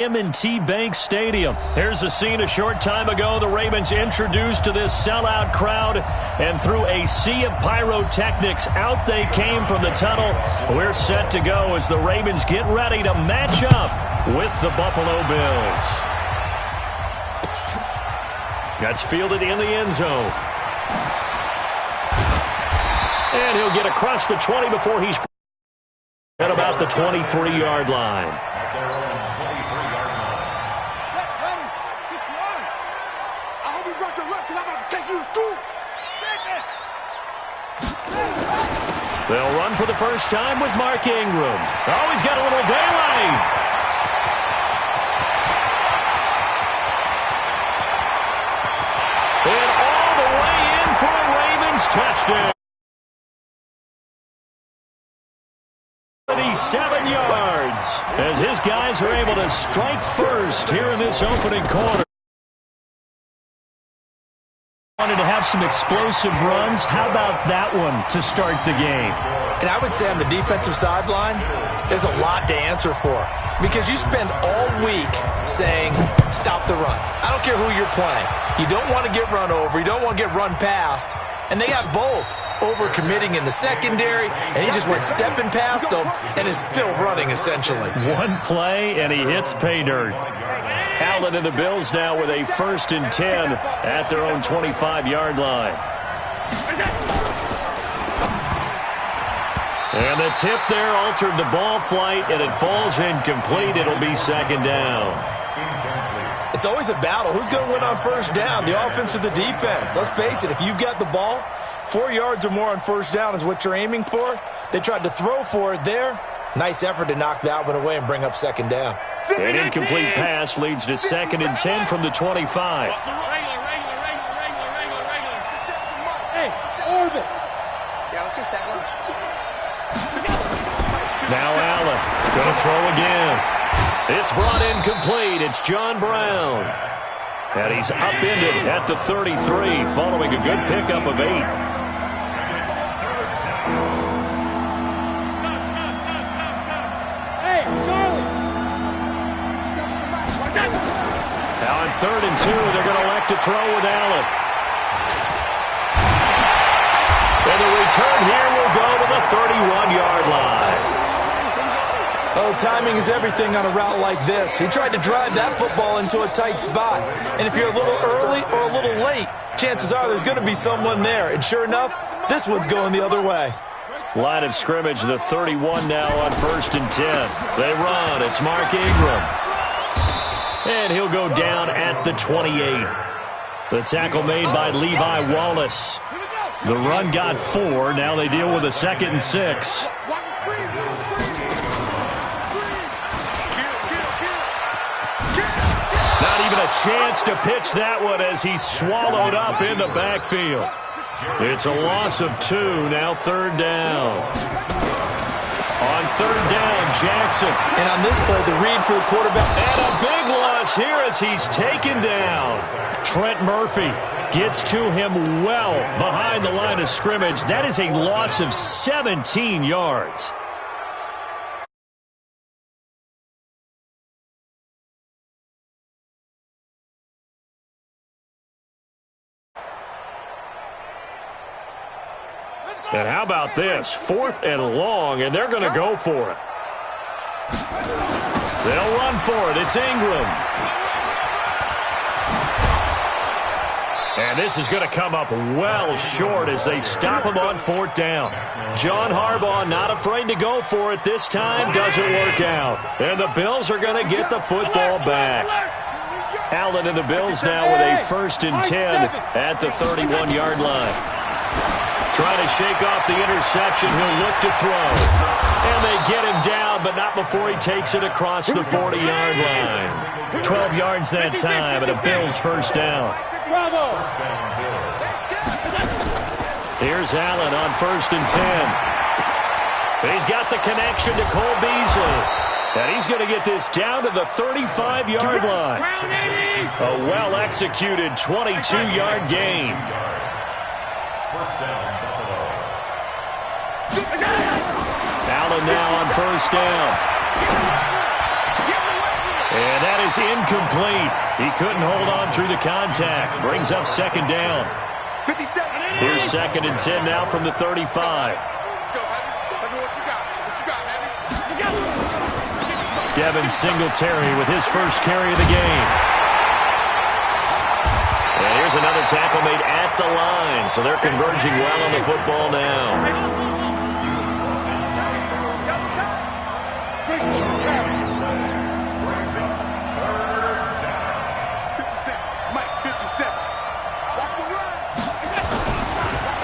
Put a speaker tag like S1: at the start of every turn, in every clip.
S1: M&T Bank Stadium. Here's a scene a short time ago. The Ravens introduced to this sellout crowd, and through a sea of pyrotechnics, out they came from the tunnel. We're set to go as the Ravens get ready to match up with the Buffalo Bills. That's fielded in the end zone. And he'll get across the 20 before he's at about the 23-yard line. They'll run for the first time with Mark Ingram. Oh, he's got a little daylight. And all the way in for a Ravens touchdown. 37 yards as his guys are able to strike first here in this opening quarter. Wanted to have some explosive runs. How about that one to start the game?
S2: And I would say on the defensive sideline, there's a lot to answer for because you spend all week saying, stop the run. I don't care who you're playing. You don't want to get run over. You don't want to get run past. And they got both over-committing in the secondary, and he just went stepping past them and is still running, essentially.
S1: One play, and he hits pay dirt. Allen and the Bills now with a 1st and 10 at their own 25-yard line. And the tip there altered the ball flight, and it falls incomplete. It'll be 2nd down.
S2: It's always a battle. Who's going to win on 1st down, the offense or the defense? Let's face it, if you've got the ball, 4 yards or more on 1st down is what you're aiming for. They tried to throw for it there. Nice effort to knock that one away and bring up 2nd down.
S1: An incomplete pass leads to 2nd and 10 from the 25. Now Allen going to throw again. It's brought in complete. It's John Brown. And he's upended at the 33 following a good pickup of 8. Now on 3rd and 2, they're going to elect to throw with Allen. And the return here will go to the 31-yard line.
S2: Oh, timing is everything on a route like this. He tried to drive that football into a tight spot. And if you're a little early or a little late, chances are there's going to be someone there. And sure enough, this one's going the other way.
S1: Line of scrimmage, the 31 now on 1st and 10. They run. It's Mark Ingram. And he'll go down at the 28. The tackle made by Levi Wallace. The run got 4. Now they deal with a 2nd and 6. Not even a chance to pitch that one as he's swallowed up in the backfield. It's a loss of 2. Now 3rd down. On 3rd down, Jackson.
S2: And on this play, the read for the quarterback.
S1: And a big loss here as he's taken down. Trent Murphy gets to him well behind the line of scrimmage. That is a loss of 17 yards. And how about this? 4th and long, and they're going to go for it. They'll run for it. It's Ingram. And this is going to come up well short as they stop him on 4th down. John Harbaugh not afraid to go for it this time. Doesn't work out. And the Bills are going to get the football back. Allen and the Bills now with a 1st and 10 at the 31-yard line. Trying to shake off the interception. He'll look to throw. And they get him down, but not before he takes it across the 40-yard line. 12 yards that time, and a Bills 1st down. Here's Allen on 1st and 10. He's got the connection to Cole Beasley. And he's going to get this down to the 35-yard line. A well-executed 22-yard gain. Allen now on 1st down. And that is incomplete. He couldn't hold on through the contact. Brings up second down. Here's 2nd and 10 now from the 35.
S3: Let's go, baby. Let me know what you got. What you got, baby?
S1: Devin Singletary with his first carry of the game. And here's another tackle made at the line, so they're converging well on the football now.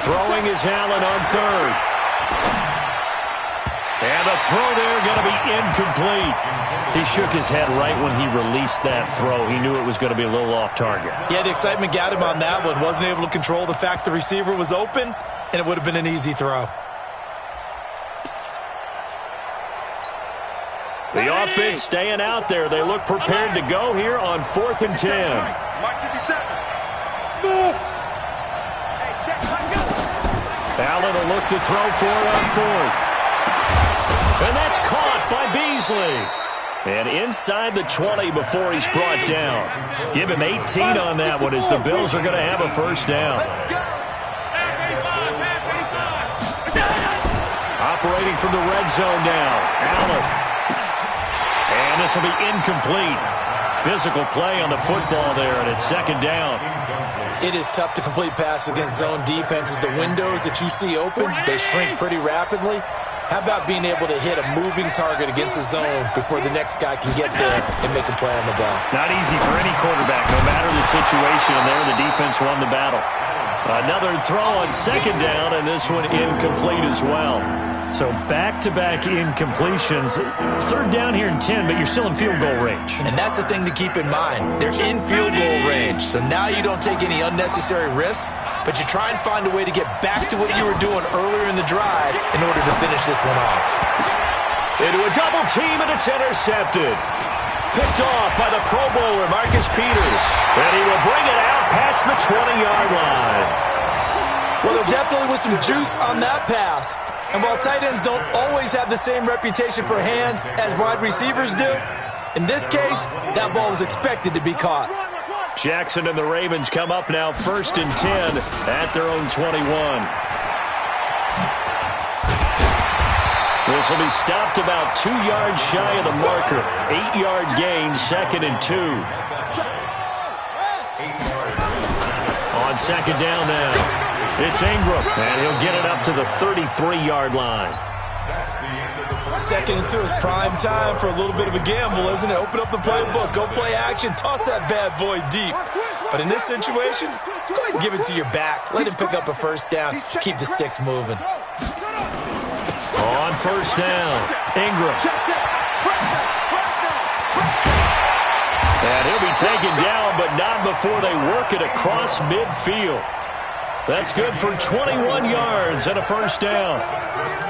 S1: Throwing is Allen on 3rd. And the throw there going to be incomplete. He shook his head right when he released that throw. He knew it was going to be a little off target.
S2: Yeah, the excitement got him on that one. Wasn't able to control the fact the receiver was open, and it would have been an easy throw.
S1: The offense staying out there. They look prepared to go here on 4th and 10. Allen will look to throw for it on 4th. And that's caught by Beasley. And inside the 20 before he's brought down. Give him 18 on that one as the Bills are going to have a first down. Operating from the red zone now. Allen. And this will be incomplete. Physical play on the football there, and it's 2nd down.
S2: It is tough to complete passes against zone defenses. The windows that you see open, they shrink pretty rapidly. How about being able to hit a moving target against a zone before the next guy can get there and make a play on the ball?
S1: Not easy for any quarterback, no matter the situation. And there, the defense won the battle. Another throw on 2nd down, and this one incomplete as well. So back-to-back incompletions. 3rd down here in 10, but you're still in field goal range.
S2: And that's the thing to keep in mind. They're in field goal range, so now you don't take any unnecessary risks, but you try and find a way to get back to what you were doing earlier in the drive in order to finish this one off.
S1: Into a double team, and it's intercepted. Picked off by the Pro Bowler, Marcus Peters. And he will bring it out past the 20-yard line.
S2: Well, there definitely was some juice on that pass. And while tight ends don't always have the same reputation for hands as wide receivers do, in this case, that ball was expected to be caught.
S1: Jackson and the Ravens come up now 1st and 10 at their own 21. This will be stopped about 2 yards shy of the marker. 8-yard gain, 2nd and 2. On 2nd down now. It's Ingram, and he'll get it up to the 33-yard line.
S2: 2nd and 2 is prime time for a little bit of a gamble, isn't it? Open up the playbook, go play action, toss that bad boy deep. But in this situation, go ahead and give it to your back. Let him pick up a first down. Keep the sticks moving.
S1: On 1st down, Ingram. And he'll be taken down, but not before they work it across midfield. That's good for 21 yards and a first down.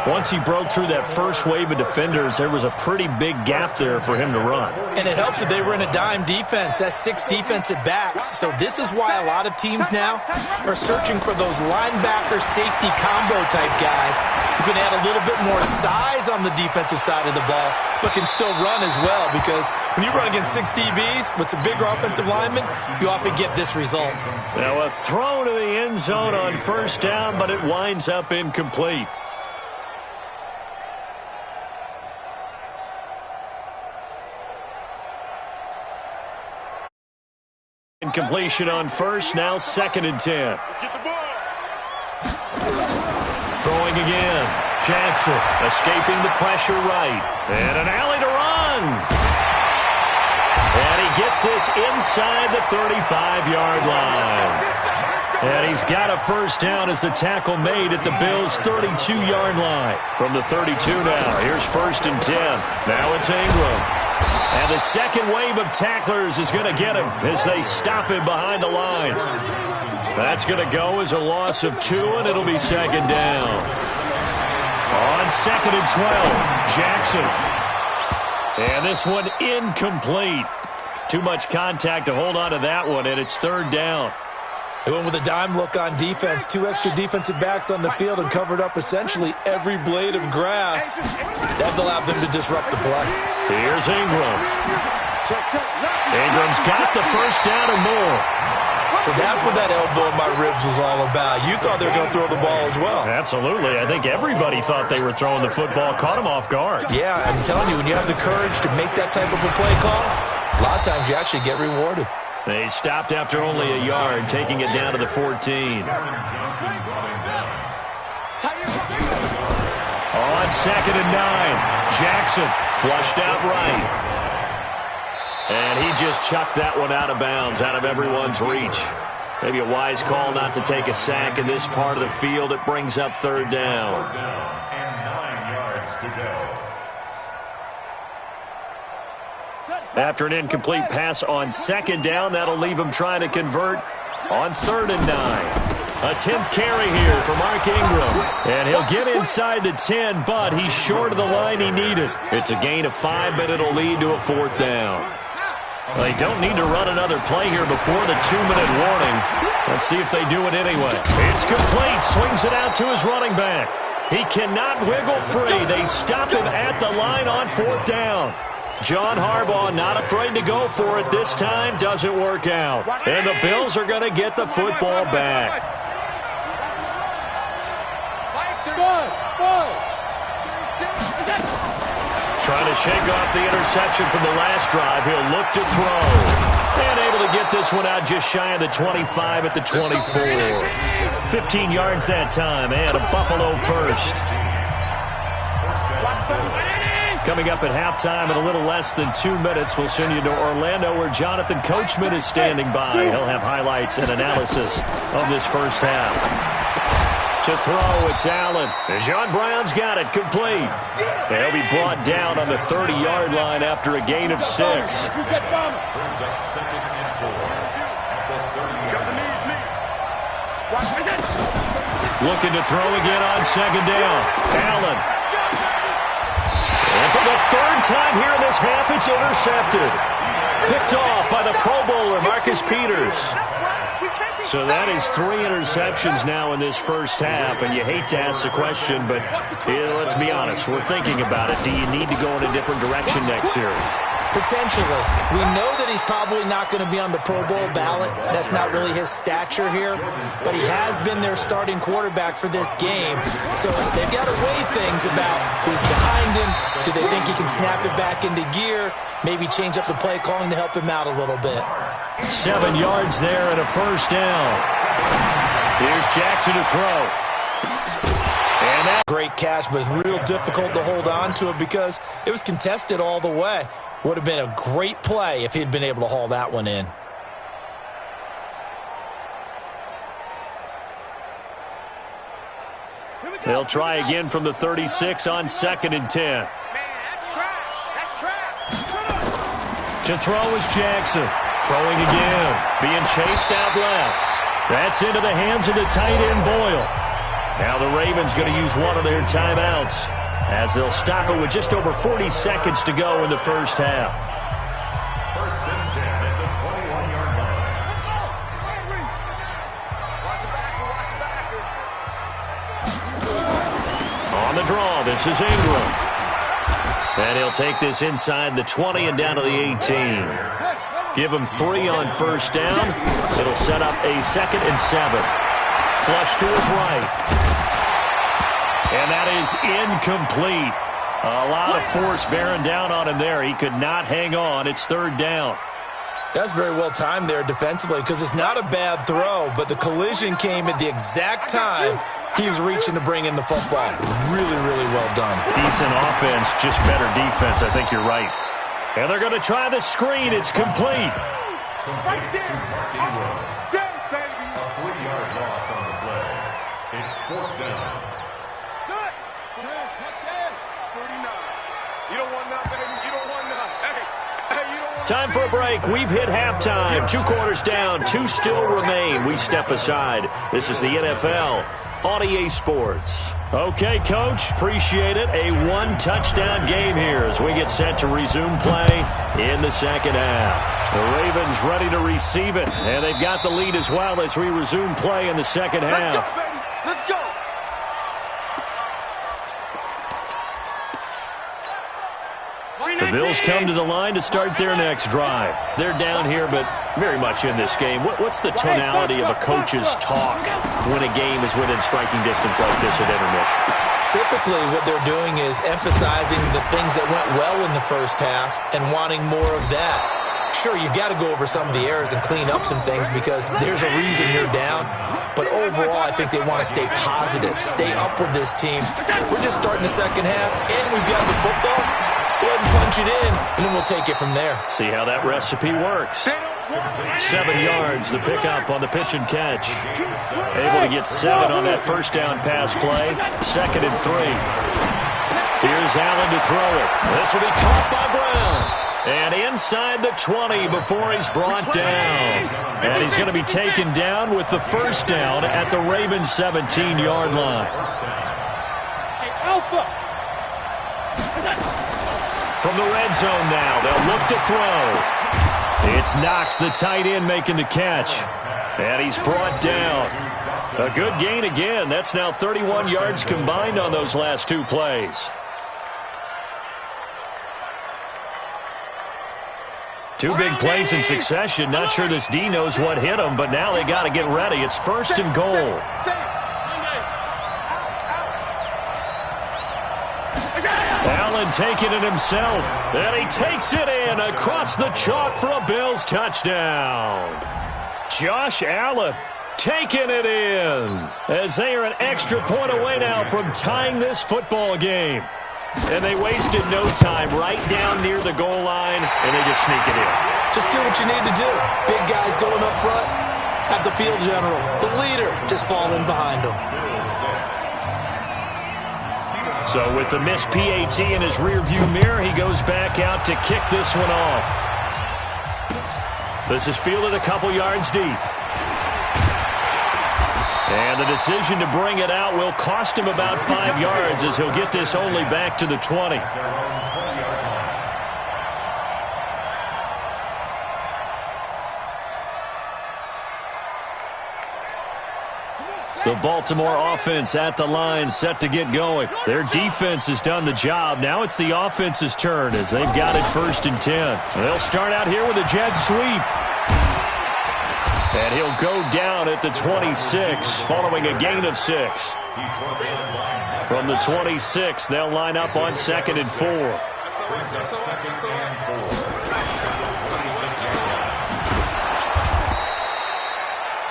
S1: Once he broke through that first wave of defenders, there was a pretty big gap there for him to run.
S2: And it helps that they were in a dime defense. That's 6 defensive backs. So this is why a lot of teams now are searching for those linebacker safety combo type guys who can add a little bit more size on the defensive side of the ball, but can still run as well, because when you run against 6 DBs with some bigger offensive linemen, you often get this result.
S1: Now a throw to the end zone on 1st down, but it winds up incomplete. Incompletion on 1st, now 2nd and 10. Throwing again. Jackson escaping the pressure right. And an alley to run. And he gets this inside the 35-yard line. And he's got a first down as the tackle made at the Bills' 32-yard line. From the 32 now, here's 1st and 10. Now it's Ingram. And the second wave of tacklers is going to get him as they stop him behind the line. That's going to go as a loss of 2, and it'll be 2nd down. On 2nd and 12, Jackson. And this one incomplete. Too much contact to hold on to that one, and it's 3rd down.
S2: They went with a dime look on defense. 2 extra defensive backs on the field and covered up essentially every blade of grass. That allowed them to disrupt the play.
S1: Here's Ingram. Ingram's got the first down and more.
S2: So that's what that elbow in my ribs was all about. You thought they were going to throw the ball as well.
S1: Absolutely. I think everybody thought they were throwing the football, caught him off guard.
S2: Yeah, I'm telling you, when you have the courage to make that type of a play call, a lot of times you actually get rewarded.
S1: They stopped after only a yard, taking it down to the 14. On 2nd and 9, Jackson flushed out right. And he just chucked that one out of bounds, out of everyone's reach. Maybe a wise call not to take a sack in this part of the field. It brings up 3rd down.
S3: And 9 yards to go.
S1: After an incomplete pass on 2nd down, that'll leave him trying to convert on 3rd and 9. A 10th carry here for Mark Ingram. And he'll get inside the 10, but he's short of the line he needed. It's a gain of 5, but it'll lead to a 4th down. Well, they don't need to run another play here before the 2-minute warning. Let's see if they do it anyway. It's complete. Swings it out to his running back. He cannot wiggle free. They stop him at the line on 4th down. John Harbaugh not afraid to go for it this time. Doesn't work out. And the Bills are going to get the football back. Trying to shake off the interception from the last drive. He'll look to throw. And able to get this one out just shy of the 25 at the 24. 15 yards that time, and a Buffalo first. Coming up at halftime in a little less than 2 minutes, we'll send you to Orlando where Jonathan Coachman is standing by. He'll have highlights and analysis of this first half. To throw, it's Allen. And John Brown's got it, complete. And he'll be brought down on the 30-yard line after a gain of 6. Looking to throw again on 2nd down. Allen. And for the 3rd time here in this half, it's intercepted. Picked off by the Pro Bowler, Marcus Peters. So that is 3 interceptions now in this first half, and you hate to ask the question, but let's be honest, we're thinking about it. Do you need to go in a different direction next series?
S2: Potentially. We know that he's probably not going to be on the Pro Bowl ballot. That's not really his stature here, but he has been their starting quarterback for this game. So they've got to weigh things about who's behind him. Do they think he can snap it back into gear? Maybe change up the play calling to help him out a little bit.
S1: 7 yards there and a first down. Here's Jackson to throw. And that
S2: great catch, but real difficult to hold on to it because it was contested all the way. Would have been a great play if he'd been able to haul that one in.
S1: They'll try again from the 36 on 2nd and 10.
S3: Man, that's trash. That's trash.
S1: To throw is Jackson. Throwing again. Being chased out left. That's into the hands of the tight end, Boyle. Now the Ravens going to use one of their timeouts as they'll stop it with just over 40 seconds to go in the first half.
S3: 1st and 10 at the 21-yard line.
S1: On the draw, this is Ingram. And he'll take this inside the 20 and down to the 18. Give him 3 on first down. It'll set up a 2nd and 7. Flush to his right. And that is incomplete. A lot of force bearing down on him there. He could not hang on. It's 3rd down.
S2: That's very well timed there defensively because it's not a bad throw, but the collision came at the exact time he was reaching to bring in the football. Really, really well done.
S1: Decent offense, just better defense. I think you're right. And they're going to try the screen. It's complete.
S3: Right there. Dead, baby.
S4: A 3-yard loss on the play. It's 4th down.
S3: Shut. Let's get 39. You don't want nothing, baby. You don't want nothing. Hey, you don't want
S1: Time for a break. We've hit halftime. 2 quarters down. 2 still remain. We step aside. This is the NFL on EA Sports. Okay, Coach, appreciate it. A 1-touchdown game here as we get set to resume play in the second half. The Ravens ready to receive it, and they've got the lead as well as we resume play in the second half.
S3: Let's go.
S1: Bills come to the line to start their next drive. They're down here, but very much in this game. What's the tonality of a coach's talk when a game is within striking distance like this at intermission?
S2: Typically, what they're doing is emphasizing the things that went well in the first half and wanting more of that. Sure, you've got to go over some of the errors and clean up some things because there's a reason you're down. But overall, I think they want to stay positive, stay up with this team. We're just starting the second half, and we've got the football. Let's go ahead and punch it in, and then we'll take it from there.
S1: See how that recipe works. 7 yards, the pickup on the pitch and catch. Able to get 7 on that first down pass play. 2nd and 3. Here's Allen to throw it. This will be caught by Brown. And inside the 20 before he's brought down. And he's going to be taken down with the first down at the Ravens' 17-yard line. From the red zone now, they'll look to throw. It's Knox, the tight end, making the catch. And he's brought down. A good gain again. That's now 31 yards combined on those last 2 plays. 2 big plays in succession. Not sure this D knows what hit him, but now they got to get ready. It's 1st and goal. Allen taking it himself, and he takes it in across the chalk for a Bills touchdown. Josh Allen taking it in as they are an extra point away now from tying this football game. And they wasted no time right down near the goal line, and they just sneak it in.
S2: Just do what you need to do. Big guys going up front, have the field general, the leader, just fall in behind them.
S1: So with the missed PAT in his rearview mirror, he goes back out to kick this one off. This is fielded a couple yards deep. And the decision to bring it out will cost him about 5 yards as he'll get this only back to the 20. The Baltimore offense at the line, set to get going. Their defense has done the job. Now it's the offense's turn as they've got it 1st and 10. They'll start out here with a jet sweep. And he'll go down at the 26 following a gain of 6. From the 26, they'll line up on 2nd and 4.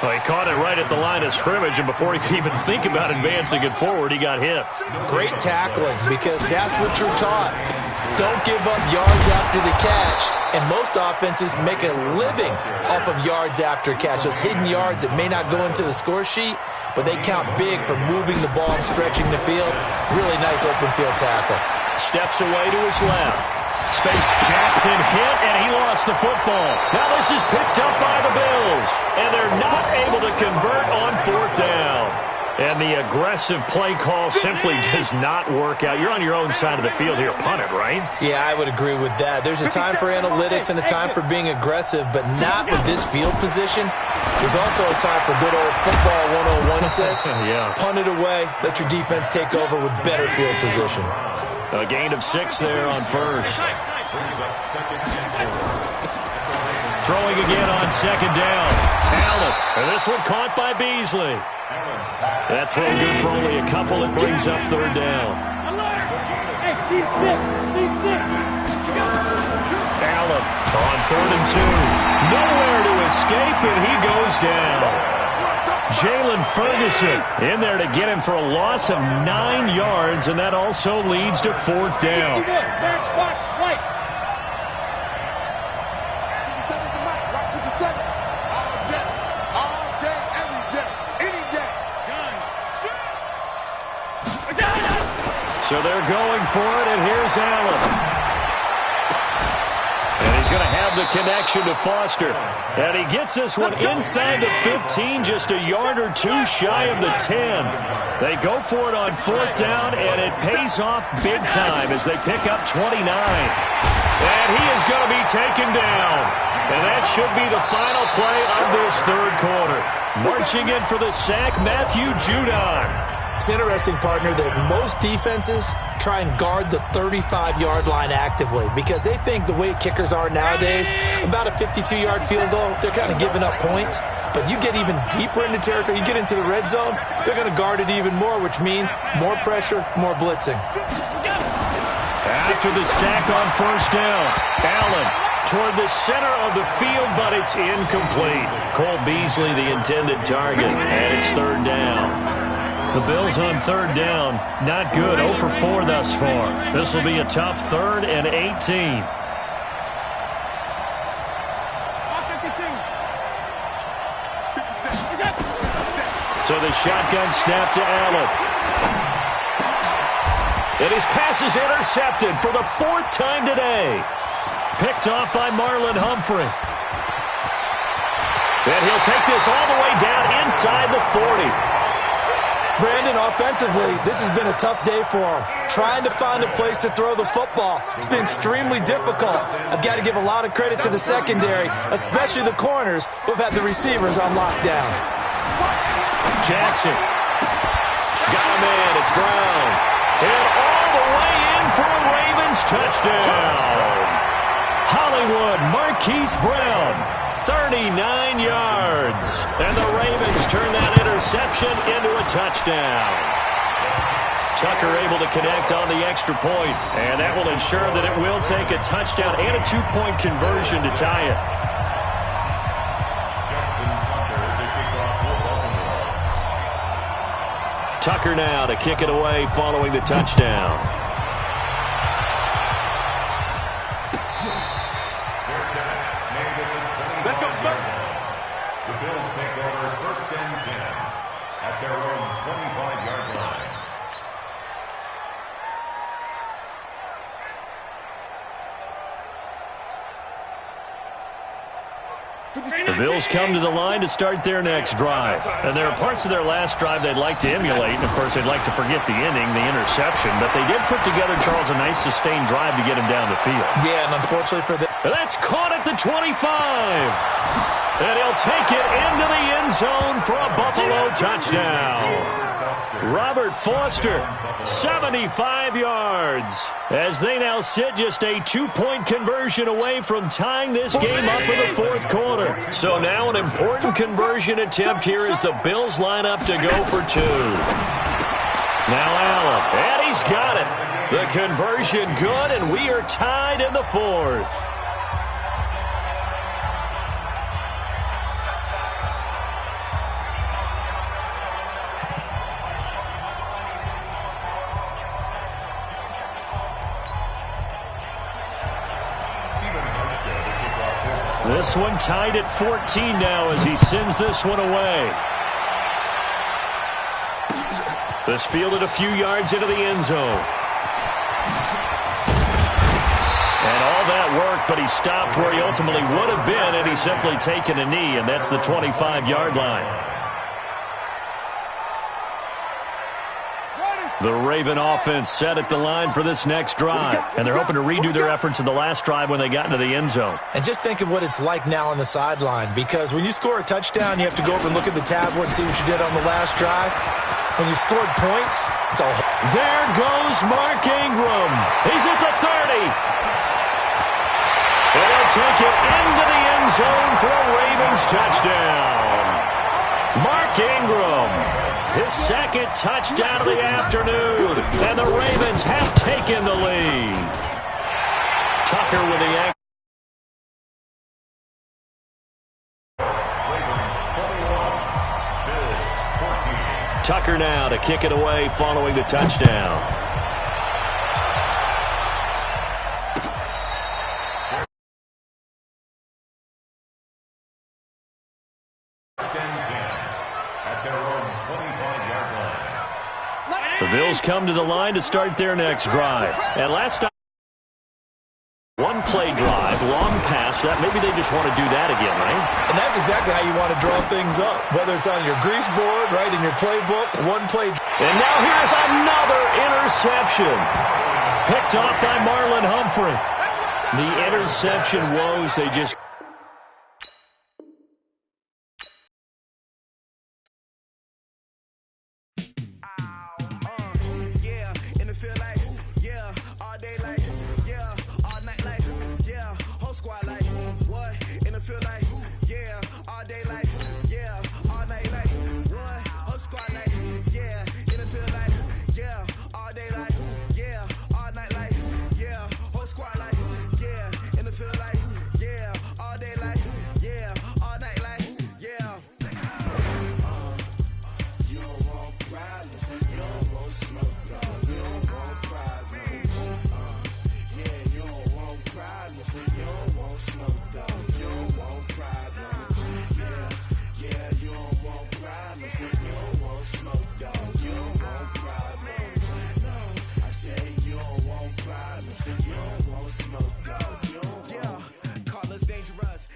S1: Well, he caught it right at the line of scrimmage, and before he could even think about advancing it forward, he got hit.
S2: Great tackling, because that's what you're taught. Don't give up yards after the catch, and most offenses make a living off of yards after catch. Those hidden yards that may not go into the score sheet, but they count big for moving the ball and stretching the field. Really nice open field tackle.
S1: Steps away to his left. Space Jackson hit, and he lost the football. Now this is picked up by the Bills, and they're not able to convert on 4th down. And the aggressive play call simply does not work out. You're on your own side of the field here. Punt it, right?
S2: Yeah, I would agree with that. There's a time for analytics and a time for being aggressive, but not with this field position. There's also a time for good old football 101-6.
S1: Yeah.
S2: Punt it away. Let your defense take over with better field position.
S1: A gain of 6 there on 1st. Throwing again on 2nd down. Allen. And this one caught by Beasley. That throw good for only a couple. It brings up 3rd down. Allen on 3rd and 2. Nowhere to escape, and he goes down. Jalen Ferguson in there to get him for a loss of 9 yards, and that also leads to 4th down. So they're going for it, and here's Allen. And he's going to have the connection to Foster. And he gets this one inside the 15, just a yard or 2 shy of the 10. They go for it on 4th down, and it pays off big time as they pick up 29. And he is going to be taken down. And that should be the final play of this 3rd quarter. Marching in for the sack, Matthew Judon.
S2: It's interesting, partner, that most defenses try and guard the 35-yard line actively because they think the way kickers are nowadays, about a 52-yard field goal, they're kind of giving up points. But you get even deeper into territory, you get into the red zone, they're going to guard it even more, which means more pressure, more blitzing.
S1: After the sack on first down, Allen toward the center of the field, but it's incomplete. Cole Beasley, the intended target, and it's third down. The Bills on third down, not good, 0 for 4 thus far. This will be a tough 3rd and 18. So the shotgun snap to Allen. And his pass is intercepted for the 4th time today. Picked off by Marlon Humphrey. And he'll take this all the way down inside the 40.
S2: Brandon, offensively, this has been a tough day for him. Trying to find a place to throw the football. It's been extremely difficult. I've got to give a lot of credit to the secondary, especially the corners who have had the receivers on lockdown.
S1: Jackson. Got him in. It's Brown. And all the way in for a Ravens touchdown. Hollywood Marquise Brown. 39 yards. And the Ravens turn that interception into a touchdown. Tucker able to connect on the extra point, and that will ensure that it will take a touchdown and a 2-point conversion to tie it. Tucker now to kick it away following the touchdown. The Bills come to the line to start their next drive. And there are parts of their last drive they'd like to emulate. And, of course, they'd like to forget the inning, the interception. But they did put together, Charles, a nice sustained drive to get him down the field.
S2: Yeah, and unfortunately for them.
S1: That's caught at the 25. And he'll take it into the end zone for a Buffalo touchdown. Robert Foster, 75 yards. As they now sit just a 2-point conversion away from tying this game up in the 4th quarter. So now an important conversion attempt here as the Bills line up to go for 2. Now Allen, and he's got it. The conversion good, and we are tied in the 4th. This one tied at 14 now as he sends this one away. This fielded a few yards into the end zone. And all that worked, but he stopped where he ultimately would have been, and he's simply taken a knee, and that's the 25-yard line. The Raven offense set at the line for this next drive, and they're hoping to redo their efforts in the last drive when they got into the end zone.
S2: And just think of what it's like now on the sideline, because when you score a touchdown, you have to go over and look at the tablet and see what you did on the last drive. When you scored points, it's a...
S1: There goes Mark Ingram. He's at the 30. And he'll take it into the end zone for a Ravens touchdown. Mark Ingram. His second touchdown of the afternoon. And the Ravens have taken the lead. Tucker with the action. Tucker now to kick it away following the touchdown. The Bills come to the line to start their next drive. And last time, one-play drive, long pass. That maybe they just want to do that again, right?
S2: And that's exactly how you want to draw things up, whether it's on your grease board, right, in your playbook, one-play.
S1: And now here's another interception. Picked off by Marlon Humphrey. The interception woes, they just...
S5: feel like, yeah, all day like, yeah, all night like, what? Whole squad like, yeah, in the feel like, yeah, all day like, yeah, all night like, yeah, whole squad like, yeah, in the feel like, yeah, all day like, yeah, all night like, yeah. You don't want problems, you don't want smoke, no, you don't want problems. Yeah, you don't want problems, you don't want smoke, dog, you don't want problems. Yeah, you don't want problems, you don't want smoke, dog, you don't want problems. No, I say you don't want problems, you don't want smoke, dog, you don't want. Yeah, call us dangerous.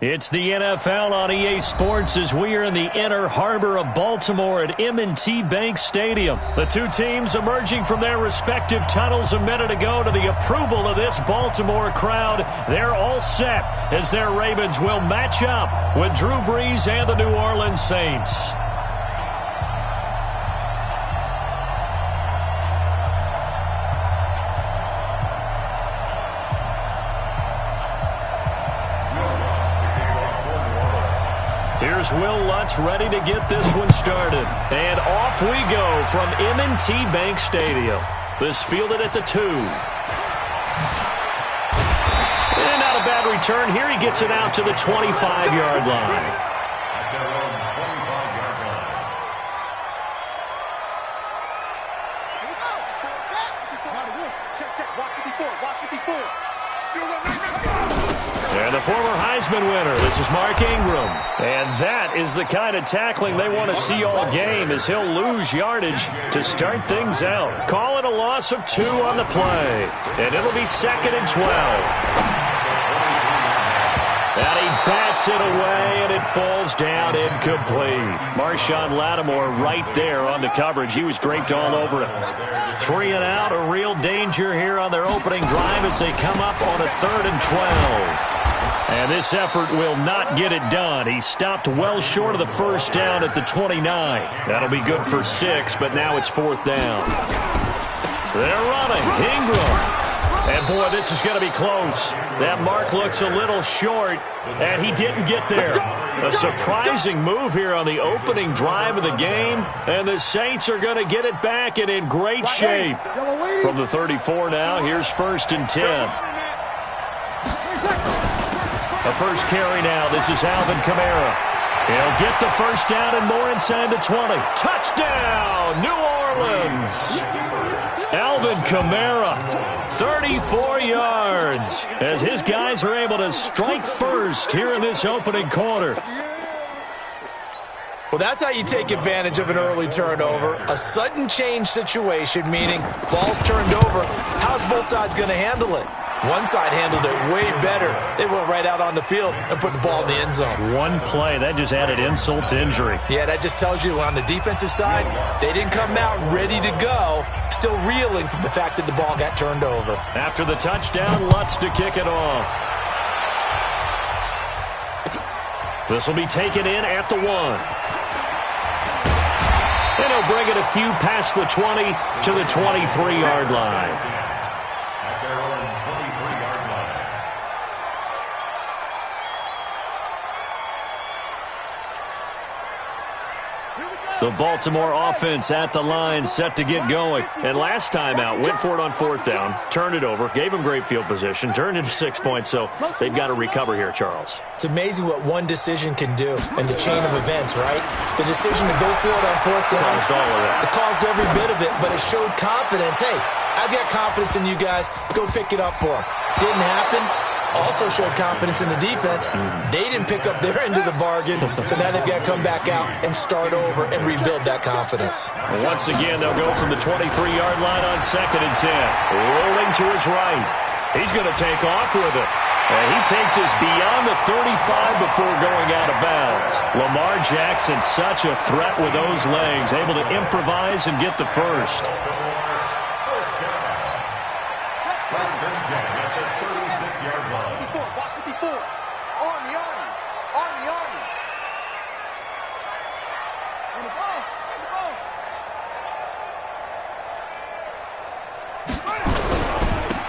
S1: It's the NFL on EA Sports as we are in the inner harbor of Baltimore at M&T Bank Stadium. The two teams emerging from their respective tunnels a minute ago to the approval of this Baltimore crowd. They're all set as their Ravens will match up with Drew Brees and the New Orleans Saints. Here's Will Lutz ready to get this one started. And off we go from M&T Bank Stadium. This fielded at the 2. And not a bad return. Here he gets it out to the 25-yard line. And the former Heisman winner, this is Mark Ingram. And that is the kind of tackling they want to see all game as he'll lose yardage to start things out. Call it a loss of 2 on the play. And it'll be 2nd and 12. And he bats it away, and it falls down incomplete. Marshawn Lattimore right there on the coverage. He was draped all over it. 3 and out, a real danger here on their opening drive as they come up on a 3rd and 12. And this effort will not get it done. He stopped well short of the first down at the 29. That'll be good for 6, but now it's 4th down. They're running. Ingram. And, boy, this is going to be close. That mark looks a little short, and he didn't get there. A surprising move here on the opening drive of the game, and the Saints are going to get it back and in great shape. From the 34 now, here's 1st and 10. The first carry now. This is Alvin Kamara. He'll get the first down and more inside the 20. Touchdown, New Orleans. Alvin Kamara, 34 yards, as his guys are able to strike first here in this opening quarter.
S2: Well, that's how you take advantage of an early turnover. A sudden change situation, meaning ball's turned over. How's both sides going to handle it? One side handled it way better. They went right out on the field and put the ball in the end zone.
S1: One play, that just added insult to injury.
S2: Yeah, that just tells you on the defensive side, they didn't come out ready to go, still reeling from the fact that the ball got turned over.
S1: After the touchdown, Lutz to kick it off. This will be taken in at the 1. And he'll bring it a few past the 20 to the 23-yard line. The Baltimore offense at the line, set to get going. And last time out, went for it on 4th down, turned it over, gave them great field position, turned into 6 points, so they've got to recover here, Charles.
S2: It's amazing what one decision can do in the chain of events, right? The decision to go for it on 4th down.
S1: Caused all of that.
S2: It caused every bit of it, but it showed confidence. Hey, I've got confidence in you guys. Go pick it up for them. Didn't happen. Also showed confidence in the defense. They didn't pick up their end of the bargain, so now they've got to come back out and start over and rebuild that confidence.
S1: Once again, they'll go from the 23-yard line on 2nd and 10. Rolling to his right. He's going to take off with it. And he takes us beyond the 35 before going out of bounds. Lamar Jackson, such a threat with those legs, able to improvise and get the first.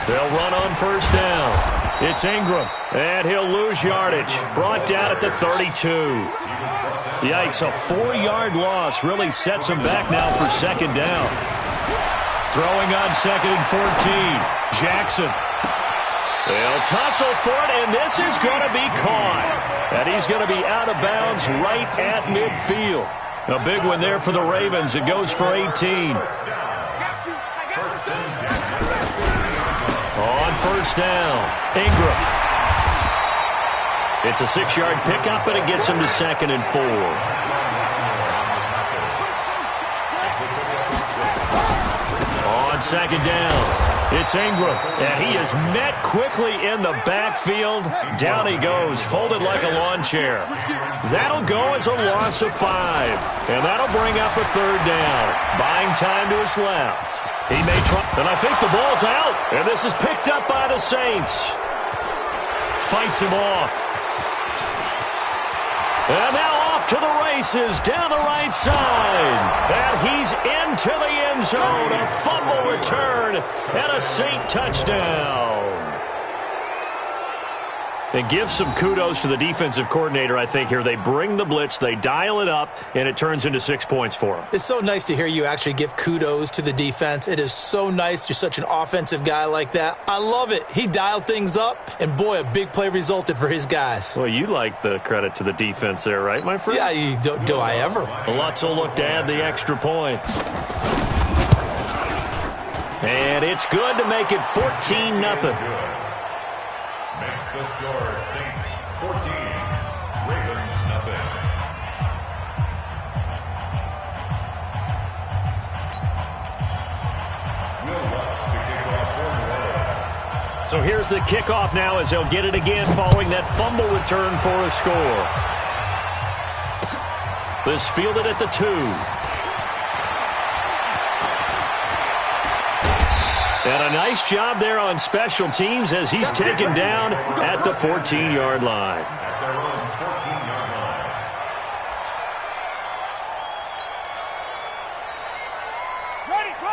S1: They'll run on 1st down. It's Ingram, and he'll lose yardage. Brought down at the 32. Yikes, a 4-yard loss really sets him back now for second down. Throwing on 2nd and 14. Jackson. They'll tussle for it, and this is going to be caught. And he's going to be out of bounds right at midfield. A big one there for the Ravens. It goes for 18. On first down, Ingram. It's a 6-yard pickup, and it gets him to 2nd and 4. On 2nd down, it's Ingram, and he is met quickly in the backfield. Down he goes, folded like a lawn chair. That'll go as a loss of 5, and that'll bring up a 3rd down. Buying time to his left. He may try, and I think the ball's out, and this is picked up by the Saints. Fights him off. And now off to the races down the right side. And he's into the end zone. A fumble return and a Saint touchdown. And give some kudos to the defensive coordinator, I think, here. They bring the blitz, they dial it up, and it turns into 6 points for him.
S2: It's so nice to hear you actually give kudos to the defense. It is so nice. You're such an offensive guy like that. I love it. He dialed things up, and boy, a big play resulted for his guys.
S1: Well, you like the credit to the defense there, right, my friend?
S2: Yeah, do I ever?
S1: Lutz will look to add the extra point. And it's good to make it 14-0.
S4: Makes the score Saints 14, Ravens nothing. Will Lutz the kickoff for the
S1: So here's the kickoff now as they'll get it again following that fumble return for a score. This fielded at the 2. And a nice job there on special teams as he's taken down at the 14-yard line.
S4: At their own 14-yard line.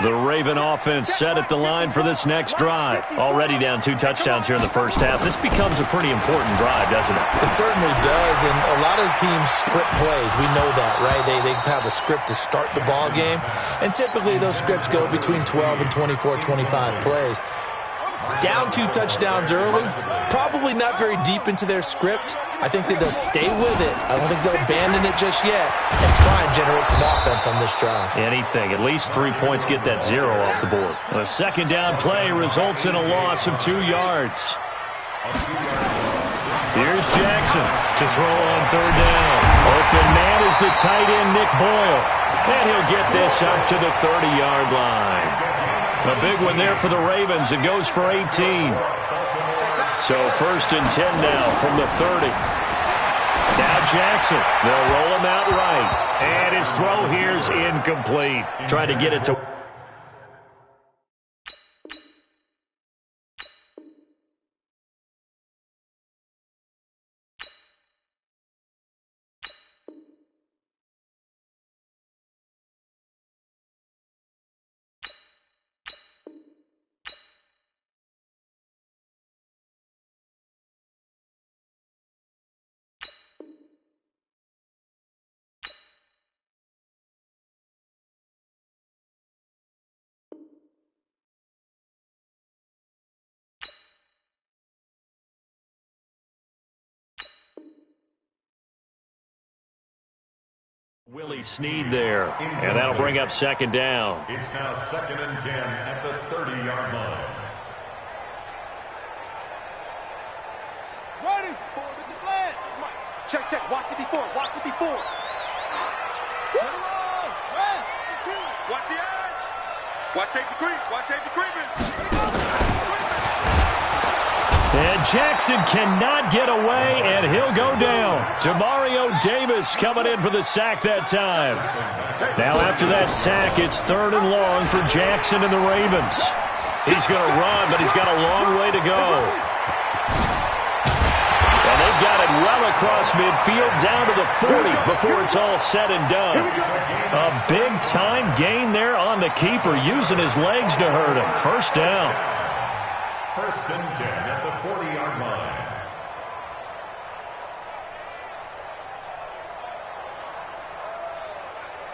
S1: The Raven offense set at the line for this next drive. Already down 2 touchdowns here in the first half. This becomes a pretty important drive, doesn't it?
S2: It certainly does, and a lot of teams script plays. We know that, right? They have a script to start the ball game, and typically those scripts go between 12 and 24, 25 plays. Down 2 touchdowns early, probably not very deep into their script. I think that they'll stay with it. I don't think they'll abandon it just yet and try and generate some offense on this drive.
S1: Anything. At least 3 points get that 0 off the board. A second down play results in a loss of 2 yards. Here's Jackson to throw on 3rd down. Open man is the tight end, Nick Boyle. And he'll get this up to the 30-yard line. A big one there for the Ravens. It goes for 18. So 1st and 10 now from the 30. Now Jackson. They'll roll him out right. And his throw here's incomplete. Trying to get it to... Willie Snead there, and that'll bring up 2nd down.
S4: It's now 2nd and 10 at the 30-yard line.
S3: Ready for the defense. Check, check. Watch the before. Watch the before. Watch the edge. Watch safety creep. Watch safety creeping.
S1: And Jackson cannot get away, and he'll go down. Demario Davis coming in for the sack that time. Now after that sack, it's 3rd and long for Jackson and the Ravens. He's going to run, but he's got a long way to go. And they've got it well across midfield down to the 40 before it's all said and done. A big-time gain there on the keeper, using his legs to hurt him. 1st down.
S4: First and 10 at the 40-yard line.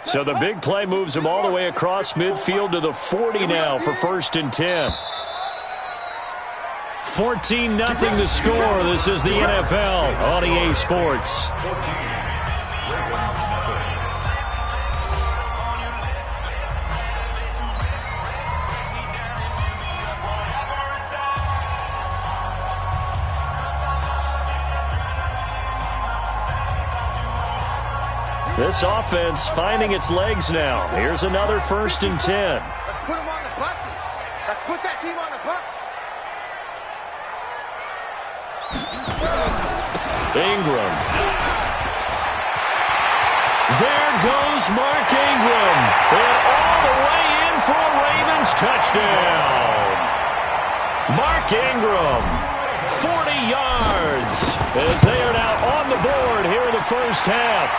S1: So the big play moves him all the way across midfield to the 40 now for first and 10. 14-0 the score. This is the NFL on EA Sports. This offense finding its legs now. Here's another first and 10.
S3: Let's put them on the buses. Let's put that team on the bus.
S1: Ingram. There goes Mark Ingram. And all the way in for a Ravens touchdown. Mark Ingram, 40 yards, as they are now on the board here in the first half.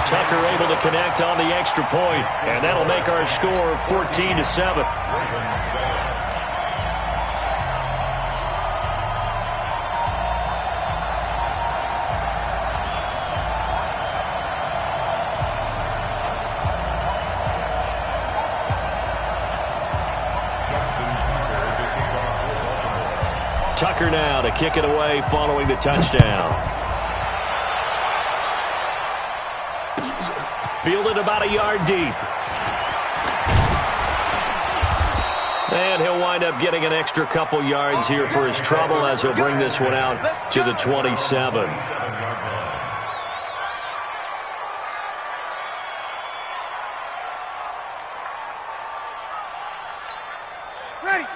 S1: Tucker able to connect on the extra point, and that'll make our score 14-7. Tucker now to kick it away following the touchdown. Fielded about a yard deep. And he'll wind up getting an extra couple yards here for his trouble as he'll bring this one out to the 27.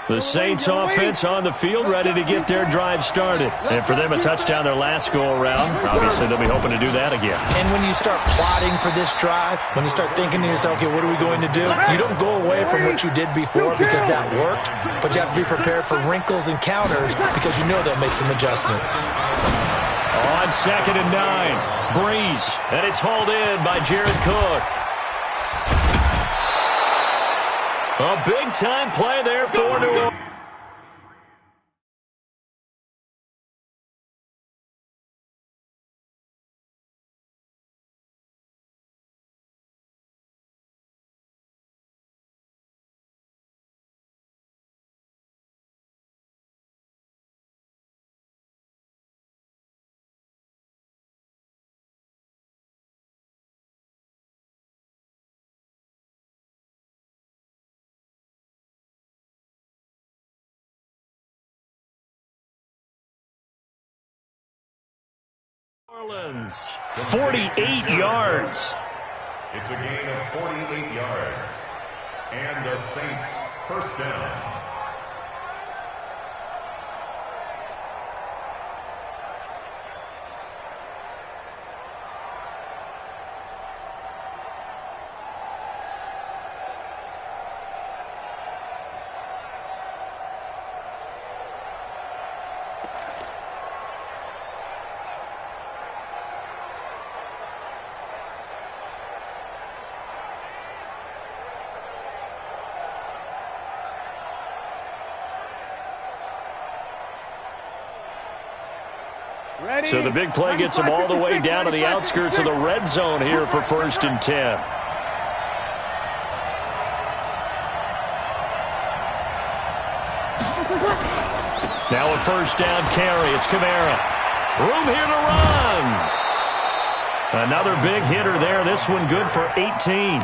S1: The Saints offense on the field, ready to get their drive started. And for them, a touchdown their last go-around. Obviously, they'll be hoping to do that again.
S2: And when you start plotting for this drive, when you start thinking to yourself, okay, what are we going to do? You don't go away from what you did before because that worked, but you have to be prepared for wrinkles and counters because you know they'll make some adjustments.
S1: On 2nd and 9, Breeze, and it's hauled in by Jared Cook. A big-time play there for New Orleans. Orleans, 48 yards.
S4: It's a gain of 48 yards. And the Saints first down.
S1: So the big play gets them all the way down to the outskirts of the red zone here for first and 10. Now a first down carry. It's Kamara. Room here to run. Another big hitter there. This one good for 18.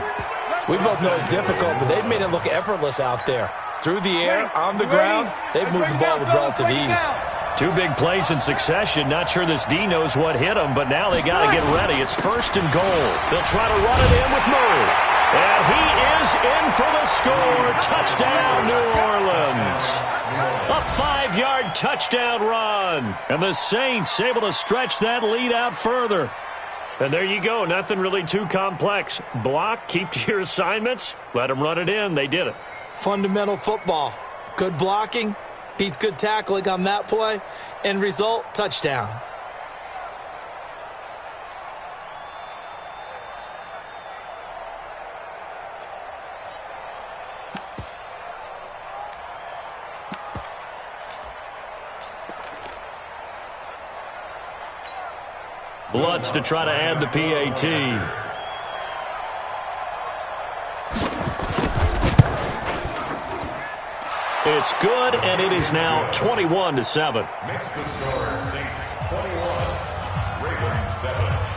S2: We both know it's difficult, but they've made it look effortless out there. Through the air, on the ground, they've moved the ball with relative ease.
S1: Two big plays in succession. Not sure this D knows what hit him, but now they got to get ready. It's first and goal. They'll try to run it in with Murray. And he is in for the score. Touchdown, New Orleans. A 5-yard touchdown run. And the Saints able to stretch that lead out further. And there you go. Nothing really too complex. Block, keep to your assignments, let them run it in. They did it.
S2: Fundamental football. Good blocking. Beats good tackling on that play. End result, touchdown.
S1: Lutz to try to add the PAT. It's good, and it is now 21-7.
S4: Makes the score Saints 21, Ravens 7.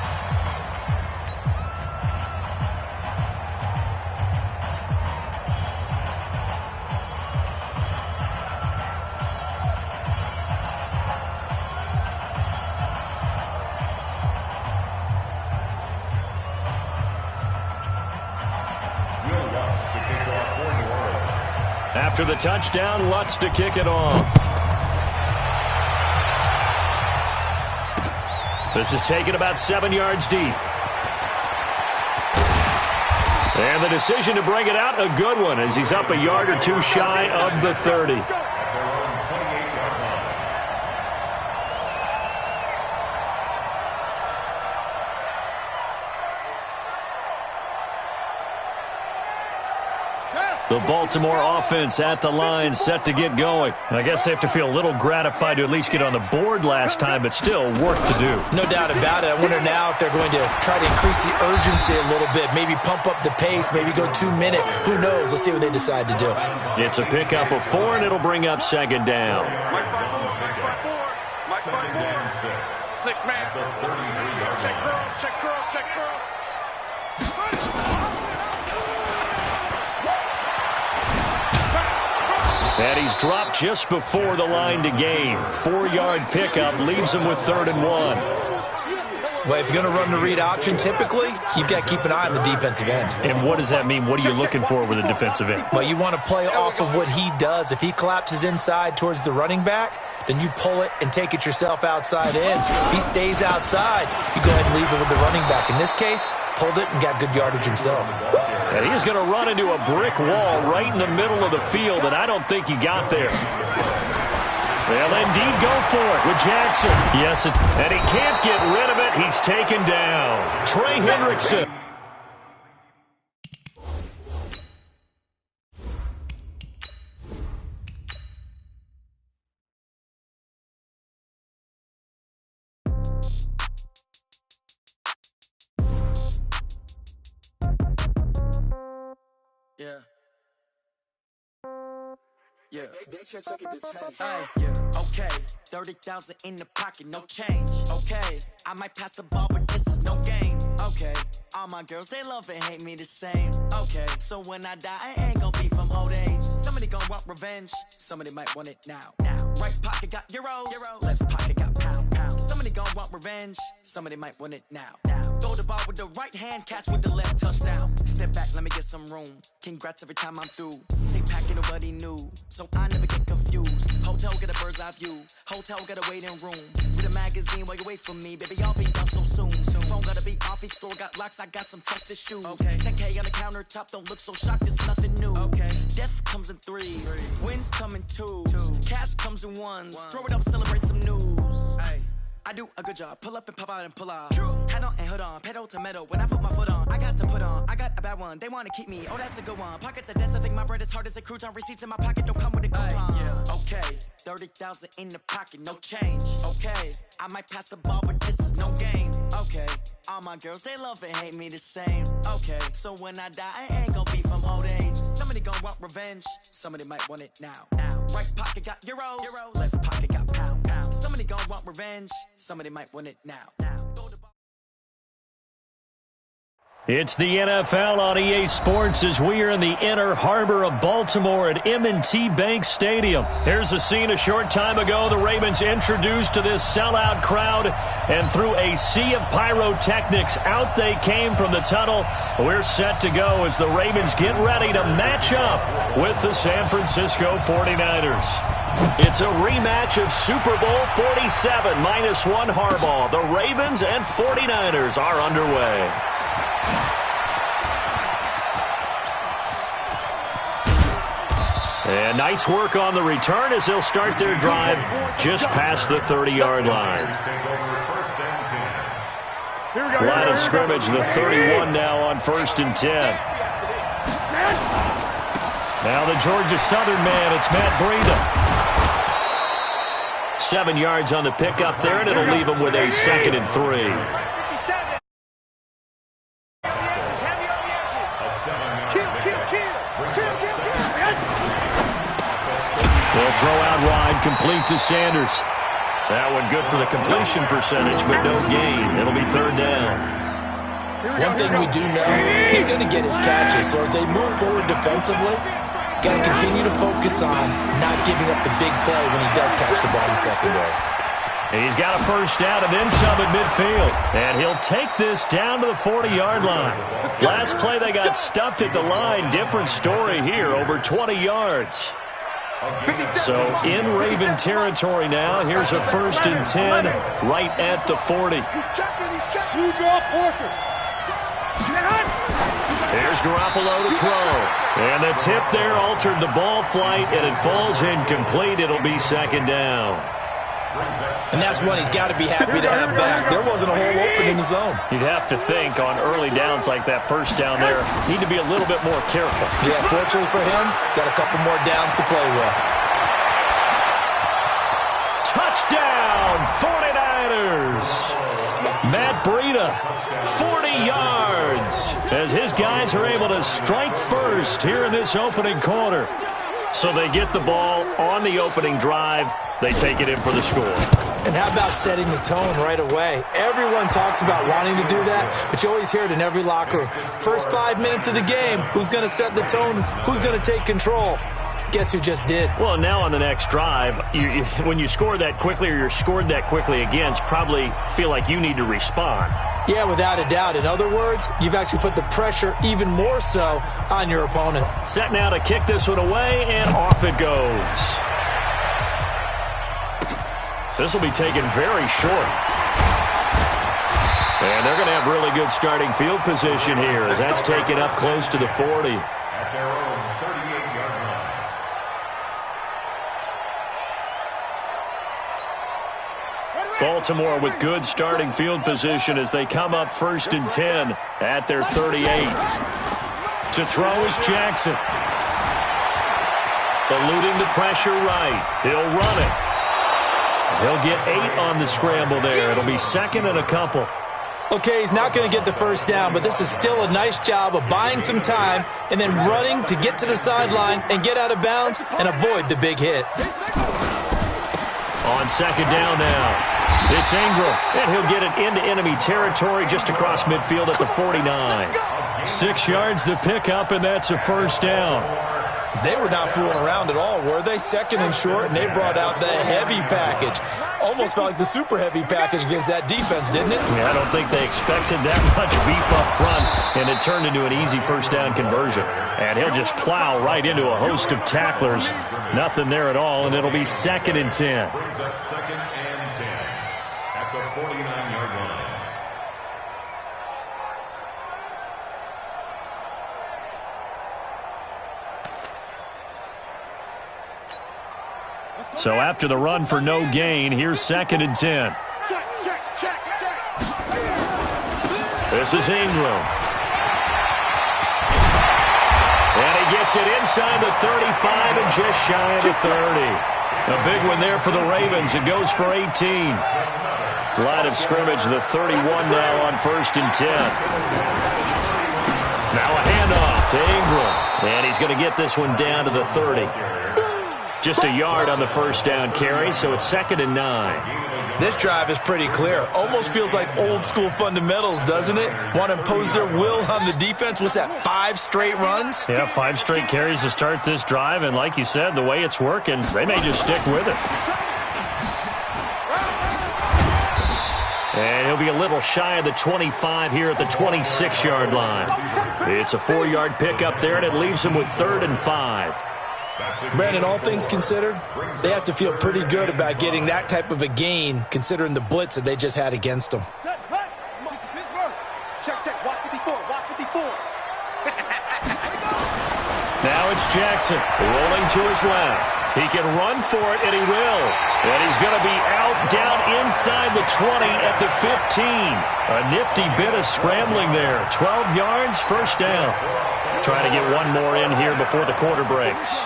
S1: After the touchdown, Lutz to kick it off. This is taken about 7 yards deep. And the decision to bring it out, a good one, as he's up a yard or two shy of the 30. The Baltimore offense at the line, set to get going. I guess they have to feel a little gratified to at least get on the board last time, but still work to do.
S2: No doubt about it. I wonder now if they're going to try to increase the urgency a little bit, maybe pump up the pace, maybe go 2 minute. Who knows? Let's see what they decide to do.
S1: It's a pickup of 4, and it'll bring up second down.
S3: Mike 5-4. 6 man. Check curls, check curls, check curls.
S1: And he's dropped just before the line to gain. 4-yard pickup leaves him with 3rd and 1.
S2: Well, if you're going to run the read option, typically, you've got to keep an eye on the defensive end.
S1: And what does that mean? What are you looking for with a defensive end?
S2: Well, you want to play off of what he does. If he collapses inside towards the running back, then you pull it and take it yourself outside in. If he stays outside, you go ahead and leave it with the running back. In this case, pulled it and got good yardage himself.
S1: And he's going to run into a brick wall right in the middle of the field, and I don't think he got there. They'll indeed go for it with Jackson. Yes, and he can't get rid of it. He's taken down. Trey Hendrickson.
S6: Yeah. Okay. 30,000 in the pocket, no change. Okay. I might pass the ball, but this is no game. Okay. All my girls, they love and hate me the same. Okay. So when I die, I ain't gonna be from old age. Somebody gonna want revenge. Somebody might want it now. Right pocket got euros. Left pocket got pounds. Somebody gonna want revenge. Somebody might want it now. Throw the ball with the right hand, catch with the left, touchdown. Step back, let me get some room. Congrats every time I'm through. Stay packing, nobody knew. So I never get confused. Hotel get a bird's eye view. Hotel get a waiting room. Read a magazine while you wait for me. Baby, I'll be done so soon. Phone gotta be off, each store got locks. I got some trusted shoes. Okay. 10K on the countertop, don't look so shocked, it's nothing new. Okay. Death comes in threes. Wins come in twos. Cash comes in ones. Throw it up, celebrate some news. Hey. I do a good job. Pull up and pop out and pull out. Head on and hood on. Pedal to metal. When I put my foot on, I got to put on. I got a bad one. They want to keep me. Oh, that's a good one. Pockets are dense. I think my bread is hard as a crouton. Receipts in my pocket don't come with a coupon. Okay. 30,000 in the pocket. No change. Okay. I might pass the ball, but this is no game. Okay. All my girls, they love and hate me the same. Okay. So when I die, I ain't gonna be from old age. Somebody gonna want revenge. Somebody might want it now. Right pocket got euros. Left pocket got pounds. Somebody gonna want revenge. Somebody might want it now.
S1: It's the NFL on EA Sports as we are in the inner harbor of Baltimore at M&T Bank Stadium. Here's a scene a short time ago. The Ravens introduced to this sellout crowd, and through a sea of pyrotechnics, out they came from the tunnel. We're set to go as the Ravens get ready to match up with the San Francisco 49ers. It's a rematch of Super Bowl 47 -1 Harbaugh. The Ravens and 49ers are underway. And nice work on the return as they'll start their drive just past the 30-yard line. Line of scrimmage, the 31 now on 1st and 10. Now the Georgia Southern man, it's Matt Breida. 7 yards on the pickup there, and it'll leave them with a 2nd and 3. They'll throw out wide, complete to Sanders. That one good for the completion percentage, but no gain. It'll be 3rd down.
S2: One thing we do know, he's going to get his catches. So as they move forward defensively, got to continue to focus on not giving up the big play when he does catch the ball in the secondary.
S1: He's got a 1st down and then some at midfield. And he'll take this down to the 40-yard line. Last play they got stuffed at the line. Different story here, over 20 yards. So in Raven territory now. Here's a 1st and 10 right at the 40. Here's Garoppolo to throw. And the tip there altered the ball flight, and it falls incomplete. It'll be 2nd down.
S2: And that's one he's got to be happy to have back. There wasn't a hole open in the zone.
S1: You'd have to think on early downs like that 1st down there, need to be a little bit more careful.
S2: Yeah, fortunately for him, got a couple more downs to play with.
S1: Touchdown, 49ers. Matt Breida, 40 yards, as his guys are able to strike first here in this opening quarter. So they get the ball on the opening drive. They take it in for the score.
S2: And how about setting the tone right away? Everyone talks about wanting to do that, but you always hear it in every locker room. First 5 minutes of the game, who's going to set the tone? Who's going to take control? Guess who just did?
S1: Well, now on the next drive, when you score that quickly or you're scored that quickly against, probably feel like you need to respond.
S2: Yeah, without a doubt. In other words, you've actually put the pressure even more so on your opponent.
S1: Set now to kick this one away, and off it goes. This will be taken very short. And they're going to have really good starting field position here as that's taken up close to the 40.
S4: At their own 38-yard line.
S1: Baltimore with good starting field position as they come up 1st and 10 at their 38. To throw is Jackson. Eluding the pressure right. He'll run it. He'll get 8 on the scramble there. It'll be 2nd and a couple.
S2: Okay, he's not going to get the 1st down, but this is still a nice job of buying some time and then running to get to the sideline and get out of bounds and avoid the big hit.
S1: On 2nd down now. It's Ingram, and he'll get it into enemy territory just across midfield at the 49. 6 yards the pickup, and that's a 1st down.
S2: They were not fooling around at all, were they? 2nd and short, and they brought out the heavy package. Almost felt like the super heavy package against that defense, didn't it?
S1: Yeah, I don't think they expected that much beef up front, and it turned into an easy 1st down conversion. And he'll just plow right into a host of tacklers. Nothing there at all, and it'll be 2nd and 10.
S4: Brings up 2nd and 10 at the 49-yard line.
S1: So after the run for no gain, here's 2nd and 10. This is Ingram. And he gets it inside the 35 and just shy of the 30. A big one there for the Ravens. It goes for 18. Line of scrimmage, the 31 now on 1st and 10. Now a handoff to Ingram. And he's going to get this one down to the 30. Just a yard on the 1st down carry, so it's 2nd and 9.
S2: This drive is pretty clear. Almost feels like old school fundamentals, doesn't it? Want to impose their will on the defense. What's that, 5 straight runs?
S1: Yeah, 5 straight carries to start this drive, and like you said, the way it's working, they may just stick with it. And he'll be a little shy of the 25 here at the 26-yard line. It's a 4-yard pickup there, and it leaves him with 3rd and 5.
S2: Brandon, all things considered, they have to feel pretty good about getting that type of a gain, considering the blitz that they just had against them.
S1: Now it's Jackson rolling to his left. He can run for it, and he will. And he's going to be out down inside the 20 at the 15. A nifty bit of scrambling there. 12 yards, 1st down. Trying to get one more in here before the quarter breaks.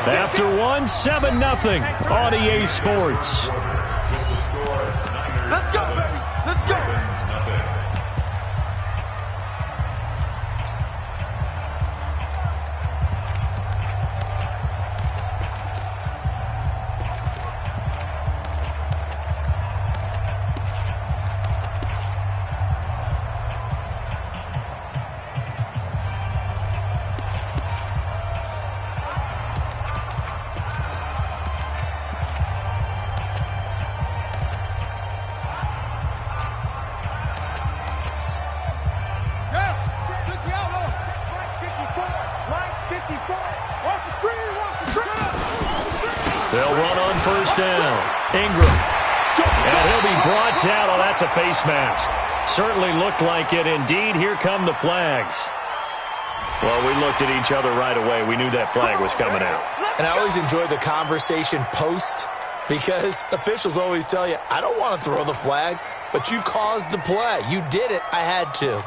S1: After one, 7-0 on EA Sports.
S3: Let's go, baby. Let's go.
S1: They'll run on first down. Ingram. And he'll be brought down. Oh, that's a face mask. Certainly looked like it. Indeed, here come the flags. Well, we looked at each other right away. We knew that flag was coming out.
S2: And I always enjoy the conversation post because officials always tell you, I don't want to throw the flag, but you caused the play. You did it. I had to.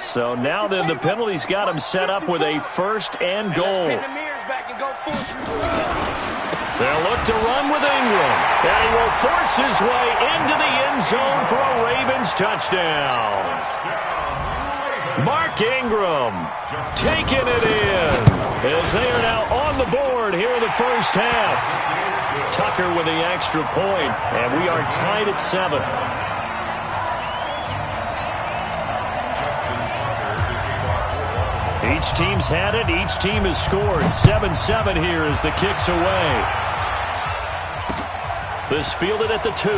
S1: So now then, the penalty's got him set up with a first and goal. They'll look to run with Ingram. And he will force his way into the end zone for a Ravens touchdown. Mark Ingram taking it in as they are now on the board here in the first half. Tucker with the extra point, and we are tied at 7. Each team's had it. Each team has scored. 7-7 here as the kick's away. This fielded at the 2.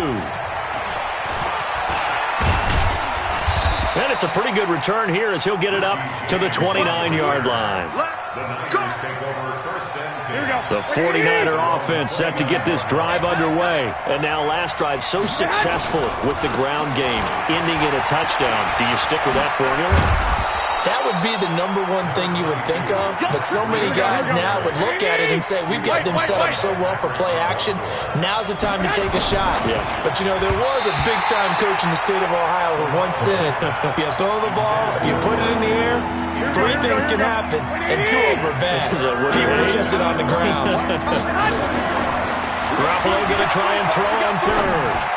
S1: And it's a pretty good return here as he'll get it up to the 29-yard line. The 49er offense set to get this drive underway. And now last drive so successful with the ground game, ending in a touchdown. Do you stick with that formula?
S2: That would be the number one thing you would think of, but so many guys now would look at it and say, we've got them set up so well for play action, now's the time to take a shot. Yeah. But, you know, there was a big-time coach in the state of Ohio who once said, if you throw the ball, if you put it in the air, 3 things can happen, and 2 of them are bad. People kiss it on the ground.
S1: Garoppolo going to try and throw on third.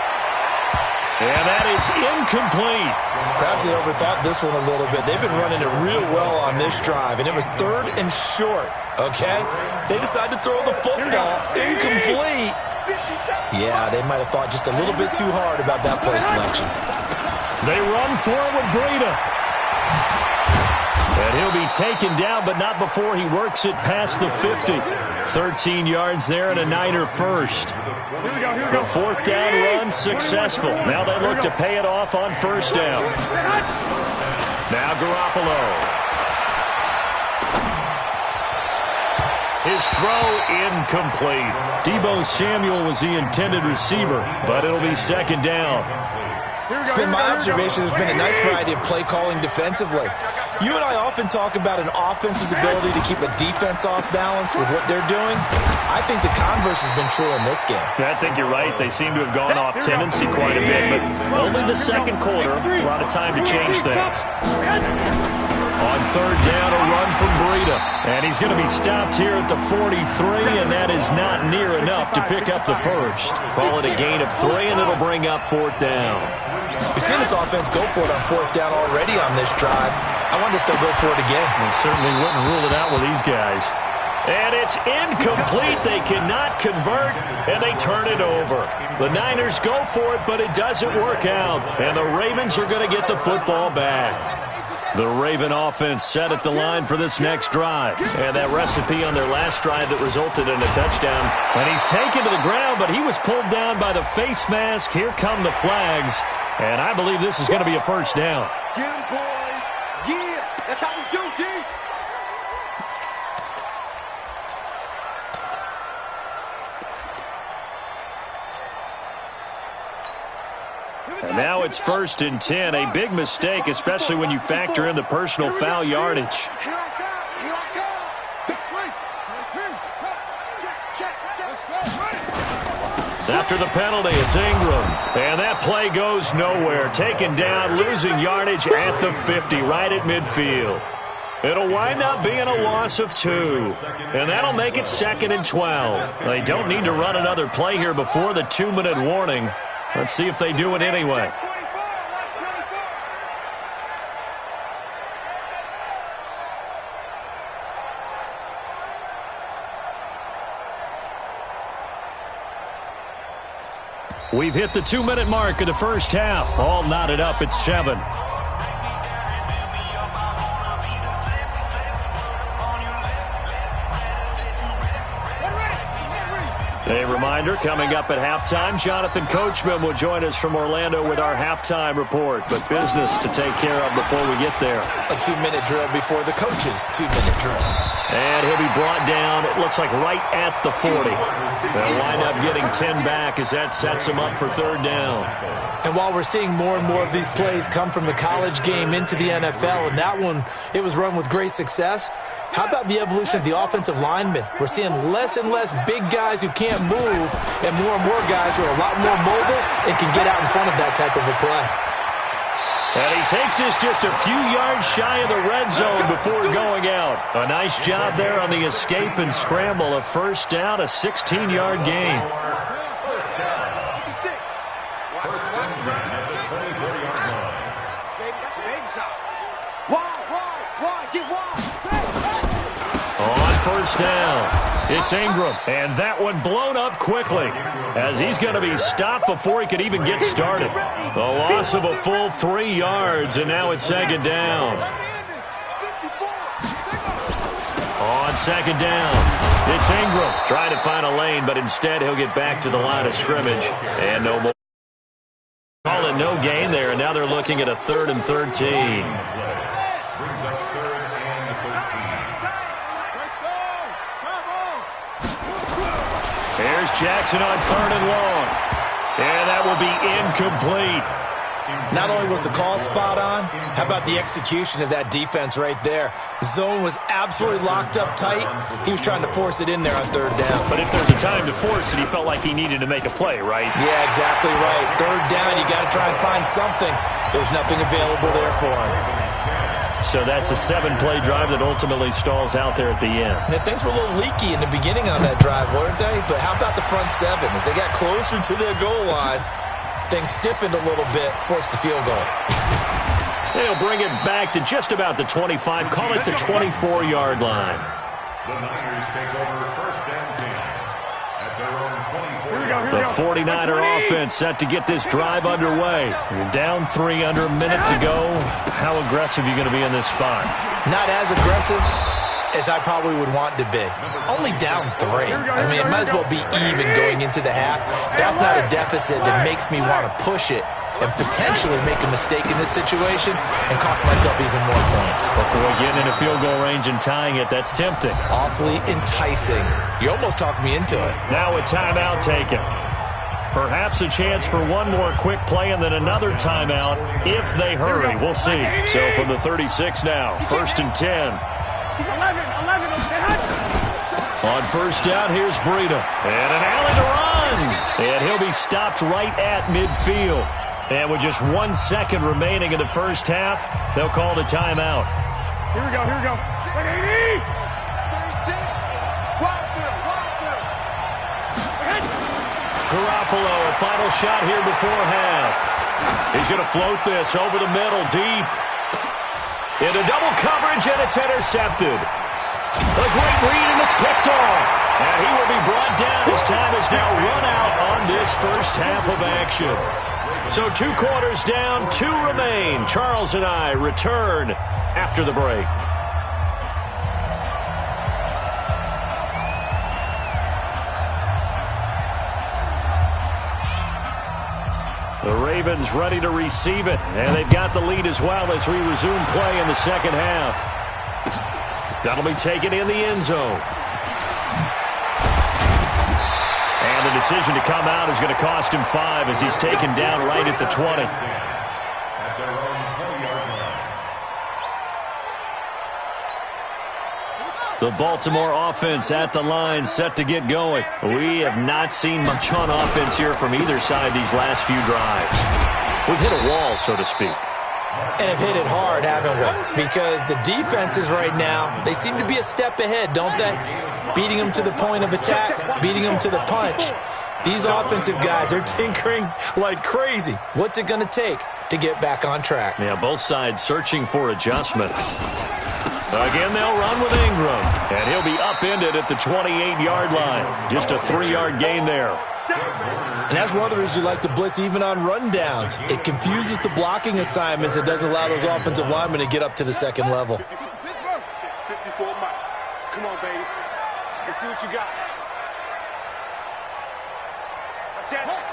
S1: And that is incomplete.
S2: Perhaps they overthought this one a little bit. They've been running it real well on this drive, and it was 3rd and short, okay? They decided to throw the football incomplete. Yeah, they might have thought just a little bit too hard about that play selection.
S1: They run for it with Breida. And he'll be taken down, but not before he works it past the 50. 13 yards there and a Niner first. The 4th down run successful. Now they look to pay it off on first down. Now Garoppolo. His throw incomplete. Deebo Samuel was the intended receiver, but it'll be 2nd down.
S2: It's been my observation there's been a nice variety of play calling defensively. You and I often talk about an offense's ability to keep a defense off balance with what they're doing. I think the converse has been true in this game.
S1: I think you're right. They seem to have gone off tendency quite a bit, but only the 2nd quarter, a lot of time to change things. On 3rd down, a run from Breida. And he's going to be stopped here at the 43, and that is not near enough to pick up the first. Call it a gain of 3, and it'll bring up 4th down.
S2: We've seen this offense go for it on 4th down already on this drive. I wonder if they'll go for it again.
S1: Well, certainly wouldn't rule it out with these guys. And it's incomplete. They cannot convert, and they turn it over. The Niners go for it, but it doesn't work out. And the Ravens are going to get the football back. The Raven offense set at the line for this next drive. And that recipe on their last drive that resulted in a touchdown. And he's taken to the ground, but he was pulled down by the face mask. Here come the flags. And I believe this is going to be a first down.
S3: Get him, boys. Yeah, that's how we do, G.
S1: And now it's 1st and 10. A big mistake, especially when you factor in the personal foul yardage.
S3: Here I come. Here I come. Big three.
S1: After the penalty, it's Ingram. And that play goes nowhere. Taken down, losing yardage at the 50, right at midfield. It'll wind up being a loss of 2. And that'll make it 2nd and 12. They don't need to run another play here before the 2-minute warning. Let's see if they do it anyway. We've hit the 2-minute mark of the first half. All knotted up at 7. A reminder, coming up at halftime, Jonathan Coachman will join us from Orlando with our halftime report. But business to take care of before we get there.
S2: A 2-minute drill before the coach's 2-minute drill.
S1: And he'll be brought down, it looks like right at the 40. They'll wind up getting 10 back as that sets him up for 3rd down.
S2: And while we're seeing more and more of these plays come from the college game into the NFL, and that one, it was run with great success, how about the evolution of the offensive linemen? We're seeing less and less big guys who can't move and more guys who are a lot more mobile and can get out in front of that type of a play.
S1: And he takes this just a few yards shy of the red zone before going out. A nice job there on the escape and scramble. A 1st down, a 16-yard gain. On 1st down, it's Ingram, and that one blown up quickly as he's going to be stopped before he could even get started. The loss of a full 3 yards, and now it's 2nd down. On 2nd down, it's Ingram trying to find a lane, but instead he'll get back to the line of scrimmage. And no more. Call it no gain there, and now they're looking at a 3rd and 13. Here's Jackson on 3rd and long. And that will be incomplete.
S2: Not only was the call spot on, how about the execution of that defense right there? Zone was absolutely locked up tight. He was trying to force it in there on 3rd down.
S1: But if there's a time to force it, he felt like he needed to make a play, right?
S2: Yeah, exactly right. 3rd down, you got to try and find something. There's nothing available there for him.
S1: So that's a 7-play drive that ultimately stalls out there at the end.
S2: And things were a little leaky in the beginning on that drive, weren't they? But how about the front 7? As they got closer to their goal line, things stiffened a little bit, forced the field goal.
S1: They'll bring it back to just about the 25, call it the 24-yard line.
S4: The Niners take over 1st and 10 at their own 24.
S1: The 49er offense set to get this drive underway. You're down 3 under a minute to go. How aggressive are you going to be in this spot?
S2: Not as aggressive as I probably would want to be. Only down 3. I mean, it might as well be even going into the half. That's not a deficit that makes me want to push it and potentially make a mistake in this situation and cost myself even more points.
S1: But boy, getting in a field goal range and tying it, that's tempting.
S2: Awfully enticing. You almost talked me into it.
S1: Now a timeout taken. Perhaps a chance for one more quick play and then another timeout if they hurry. We'll see. So from the 36 now, 1st and 10. On 1st down, here's Breida. And an alley to run. And he'll be stopped right at midfield. And with just 1 second remaining in the first half, they'll call the timeout.
S3: Here we go.
S1: Garoppolo, a final shot here before half. He's going to float this over the middle, deep. Into double coverage, and it's intercepted. A great read, and it's picked off. And he will be brought down. His time is now run out on this first half of action. So 2 quarters down, 2 remain. Charles and I return after the break. The Ravens ready to receive it, and they've got the lead as well as we resume play in the second half. That'll be taken in the end zone. And the decision to come out is going to cost him 5 as he's taken down right at the 20.
S4: At their own 20-yard line.
S1: The Baltimore offense at the line, set to get going. We have not seen much on offense here from either side these last few drives. We've hit a wall, so to speak.
S2: And have hit it hard, haven't we? Because the defenses right now, they seem to be a step ahead, don't they? Beating them to the point of attack, beating them to the punch. These offensive guys are tinkering like crazy. What's it going to take to get back on track?
S1: Yeah, both sides searching for adjustments. Again, they'll run with Ingram, and he'll be upended at the 28-yard line. Just a 3-yard gain there.
S2: And that's one of the reasons you like to blitz even on rundowns. It confuses the blocking assignments. It doesn't allow those offensive linemen to get up to the second level.
S3: 54 Mike. Come on, baby. Let's see what you got. Watch out.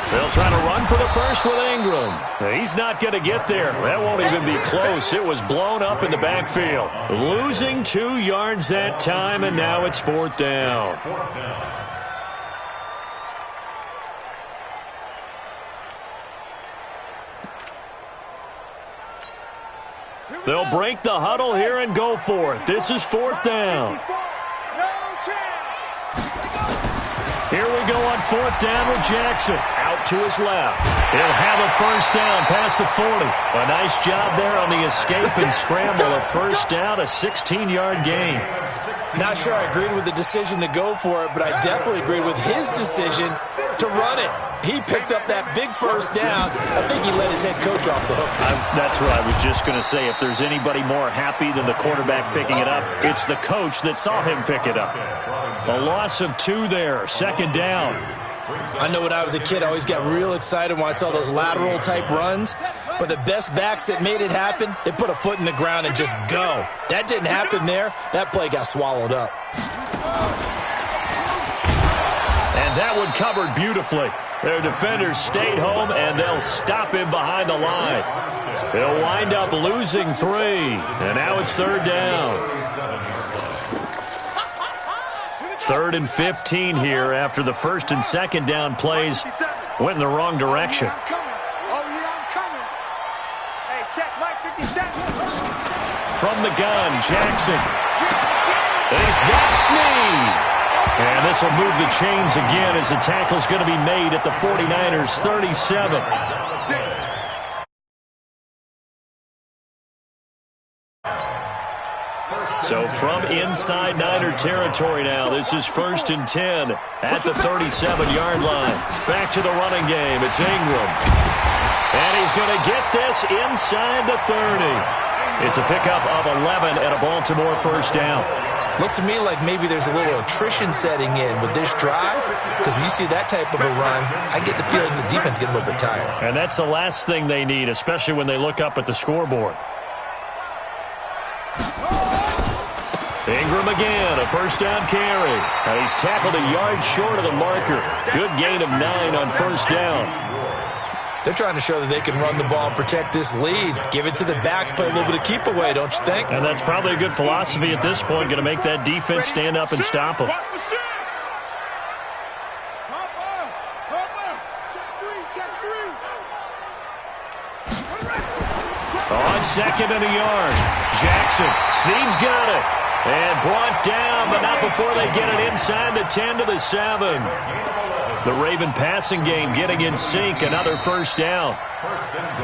S1: They'll try to run for the first with Ingram. He's not going to get there. That won't even be close. It was blown up in the backfield. Losing 2 yards that time, and now it's 4th down. They'll break the huddle here and go for it. This is 4th down. Here we go on 4th down with Jackson. Out to his left. He'll have a first down past the 40. A nice job there on the escape and scramble. A first down, a 16-yard gain.
S2: Not sure I agreed with the decision to go for it, but I definitely agreed with his decision to run it. He picked up that big first down. I think he let his head coach off the hook.
S1: That's what I was just going to say. If there's anybody more happy than the quarterback picking it up, it's the coach that saw him pick it up. A loss of 2 there. 2nd down.
S2: I know when I was a kid, I always got real excited when I saw those lateral-type runs. But the best backs that made it happen, they put a foot in the ground and just go. That didn't happen there. That play got swallowed up.
S1: And that one covered beautifully. Their defenders stayed home, and they'll stop him behind the line. They'll wind up losing 3. And now it's 3rd down. 3rd and 15 here after the 1st and 2nd down plays went in the wrong direction. From the gun, Jackson. And he's got Snead. And this will move the chains again as the tackle's going to be made at the 49ers' 37. So from inside Niner territory now, this is 1st and 10 at the 37-yard line. Back to the running game. It's Ingram. And he's going to get this inside the 30. It's a pickup of 11 and a Baltimore first down.
S2: Looks to me like maybe there's a little attrition setting in with this drive, because when you see that type of a run, I get the feeling the defense getting a little bit tired.
S1: And that's the last thing they need, especially when they look up at the scoreboard. Ingram again, a first down carry. And he's tackled a yard short of the marker. Good gain of 9 on first down.
S2: They're trying to show that they can run the ball and protect this lead. Give it to the backs, play a little bit of keep away, don't you think?
S1: And that's probably a good philosophy at this point, going to make that defense stand up and stop them. On 2nd and a yard, Jackson. Snead's got it. And brought down, but not before they get it inside the 10 to the 7. The Raven passing game getting in sync. Another first down.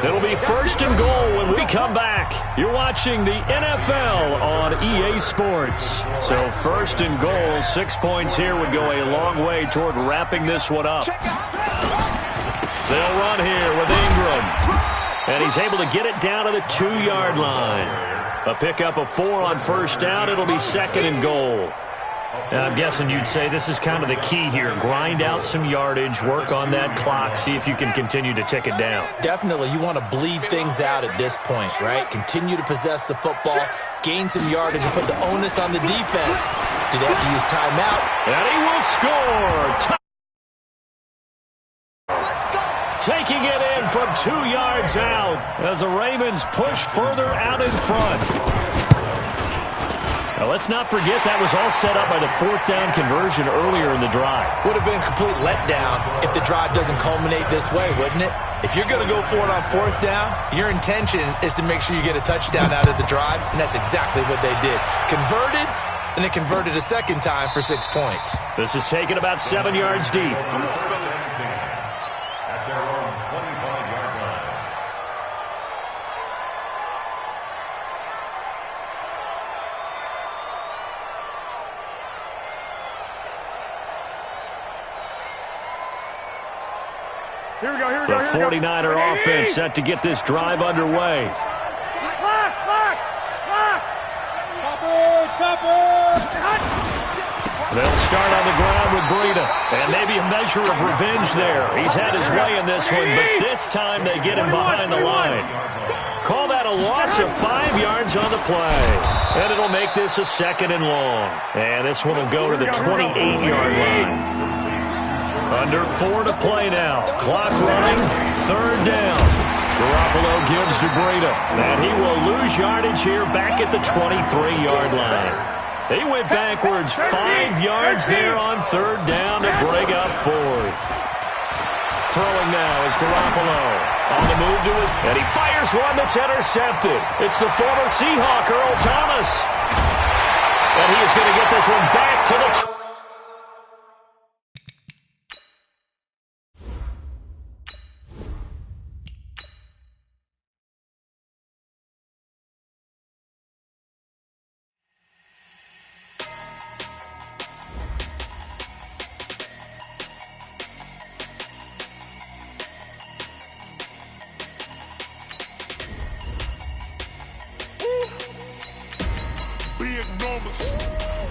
S1: It'll be 1st and goal when we come back. You're watching the NFL on EA Sports. So 1st and goal, 6 points here would go a long way toward wrapping this one up. They'll run here with Ingram. And he's able to get it down to the 2-yard line. A pickup of 4 on first down. It'll be 2nd and goal. And I'm guessing you'd say this is kind of the key here. Grind out some yardage, work on that clock, see if you can continue to tick it down.
S2: Definitely. You want to bleed things out at this point, right? Continue to possess the football, gain some yardage, and put the onus on the defense. Do they have to use timeout?
S1: And he will score. Taking it in from 2 yards out as the Ravens push further out in front. Now, let's not forget that was all set up by the 4th down conversion earlier in the drive.
S2: Would have been a complete letdown if the drive doesn't culminate this way, wouldn't it? If you're going to go for it on 4th down, your intention is to make sure you get a touchdown out of the drive, and that's exactly what they did. Converted, and it converted a second time for 6 points.
S1: This is taken about 7 yards deep.
S4: At their own 25-yard line.
S3: Here we go, here we
S1: The
S3: go, here we go.
S1: 49er offense set to get this drive underway. They'll start on the ground with Breida, and maybe a measure of revenge there. He's had his way in this one, but this time they get him behind the line. Call that a loss of 5 yards on the play. And it'll make this a 2nd and long. And this one will go to the 28-yard line. Under 4 to play now. Clock running, 3rd down. Garoppolo gives to Breida, and he will lose yardage here back at the 23-yard line. They went backwards 5 yards there on 3rd down to break up 4th. Throwing now is Garoppolo. On the move to his, and he fires one that's intercepted. It's the former Seahawk, Earl Thomas. And he is going to get this one back to the...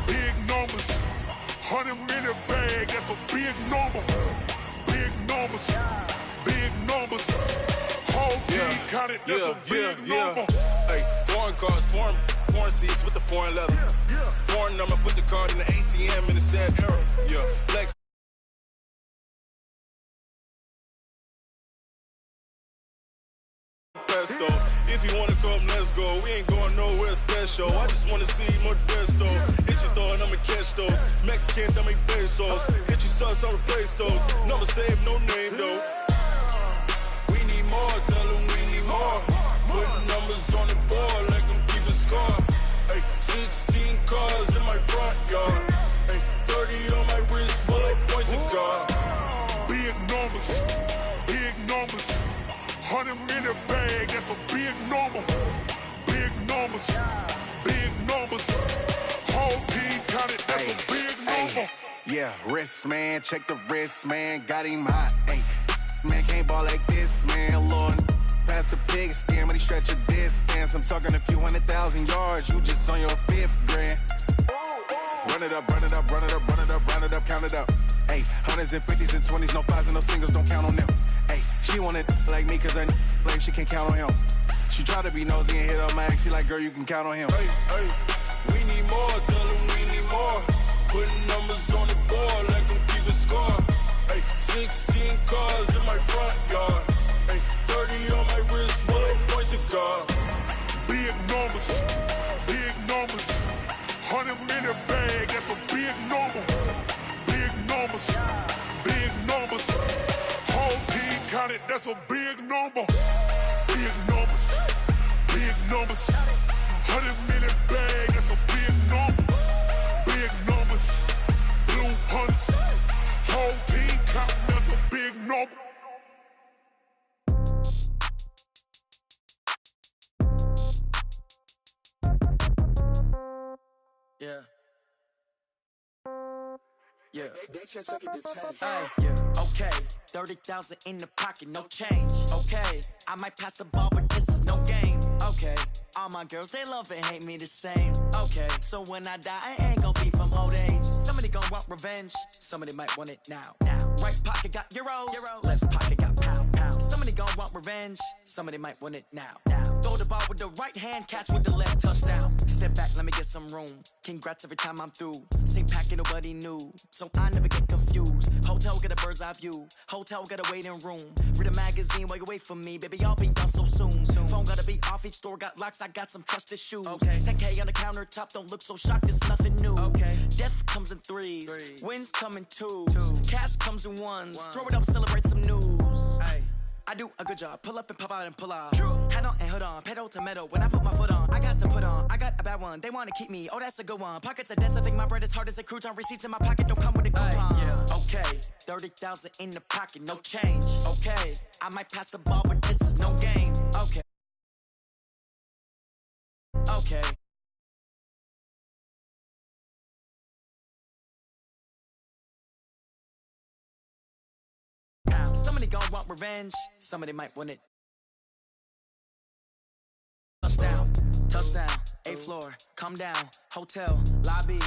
S5: Big numbers, 100-minute bag, that's a big number. Big numbers, whole team counted, that's a big number.
S7: Hey, foreign cars, foreign seats with the foreign leather. Foreign number, put the card in the ATM in the sad era. Yeah, flex. If you wanna come, let's go. We ain't going nowhere special. I just wanna see more Modesto. Hit your throw and I'ma catch those. Mexican, dummy pesos. Hit your sauce, I'll replace those. Number save, no name though. We need more, tell them we need more. Putting numbers on the board like I'm keeping score. Hey, 16 cars in my front yard. Hey, 30 on my wrist while I point to God.
S5: Big numbers, 100-minute bag, that's a big number. Big numbers, whole team counted, that's a big number.
S8: Yeah, wrist man, check the wrist man, got him hot. Ay, man can't ball like this, man. Lord, past the pig skin, but he stretch a distance. I'm talking a few 100,000 yards, you just on your 5th grand. Run it up, count it up. Ay, 100s and 50s and 20s, no 5s and no singles, don't count on them. Ay, she want it like me, cause I like she can't count on him. She try to be nosy and hit up my ex, she like, girl, you can count on him.
S7: Hey, we need more, tell them we need more. Putting numbers on the board like I'm keeping score. Hey, 16 cars in my front yard. Hey, 30 on my wrist while I point to God.
S5: Big numbers, 100-minute bag, that's a big number. Big numbers, whole team counted, that's a big number. Big numbers, 100-minute bag, that's a big number. Big numbers, blue hunts, whole team counting, that's a big number.
S6: Yeah. Yeah, okay. 30,000 in the pocket, no change. Okay, I might pass the ball, but this is no game. Okay, all my girls, they love and hate me the same. Okay, so when I die, I ain't gon' be from old age. Somebody gon' want revenge, somebody might want it now. Right pocket got euros, left pocket got pounds. Somebody gon' want revenge, somebody might want it now. Throw the ball with the right hand, catch with the left, touchdown. Step back, let me get some room. Congrats every time I'm through. Same packet, nobody knew, so I never get confused. Hotel get a bird's eye view. Hotel get a waiting room. Read a magazine while you wait for me, baby. I'll be done so soon. Phone gotta be off. Each store got locks. I got some trusted shoes. Okay. 10K on the countertop. Don't look so shocked. It's nothing new. Okay. Death comes in threes. Wins come in twos. Cash comes in ones. Throw it up, celebrate some news. Ay. I do a good job. Pull up and pop out and pull out. True. Hat on and hood on. Pedal to metal. When I put my foot on, I got to put on. I got a bad one. They want to keep me. Oh, that's a good one. Pockets are dense. I think my bread is hard as a crouton. Receipts in my pocket don't come with a coupon. Yeah. Okay, 30,000 in the pocket, no change. Okay, I might pass the ball, but this is no game. Okay. Okay. Somebody gon' want revenge. Somebody might want it. Touchdown, touchdown, 8th floor, come down, hotel, lobby.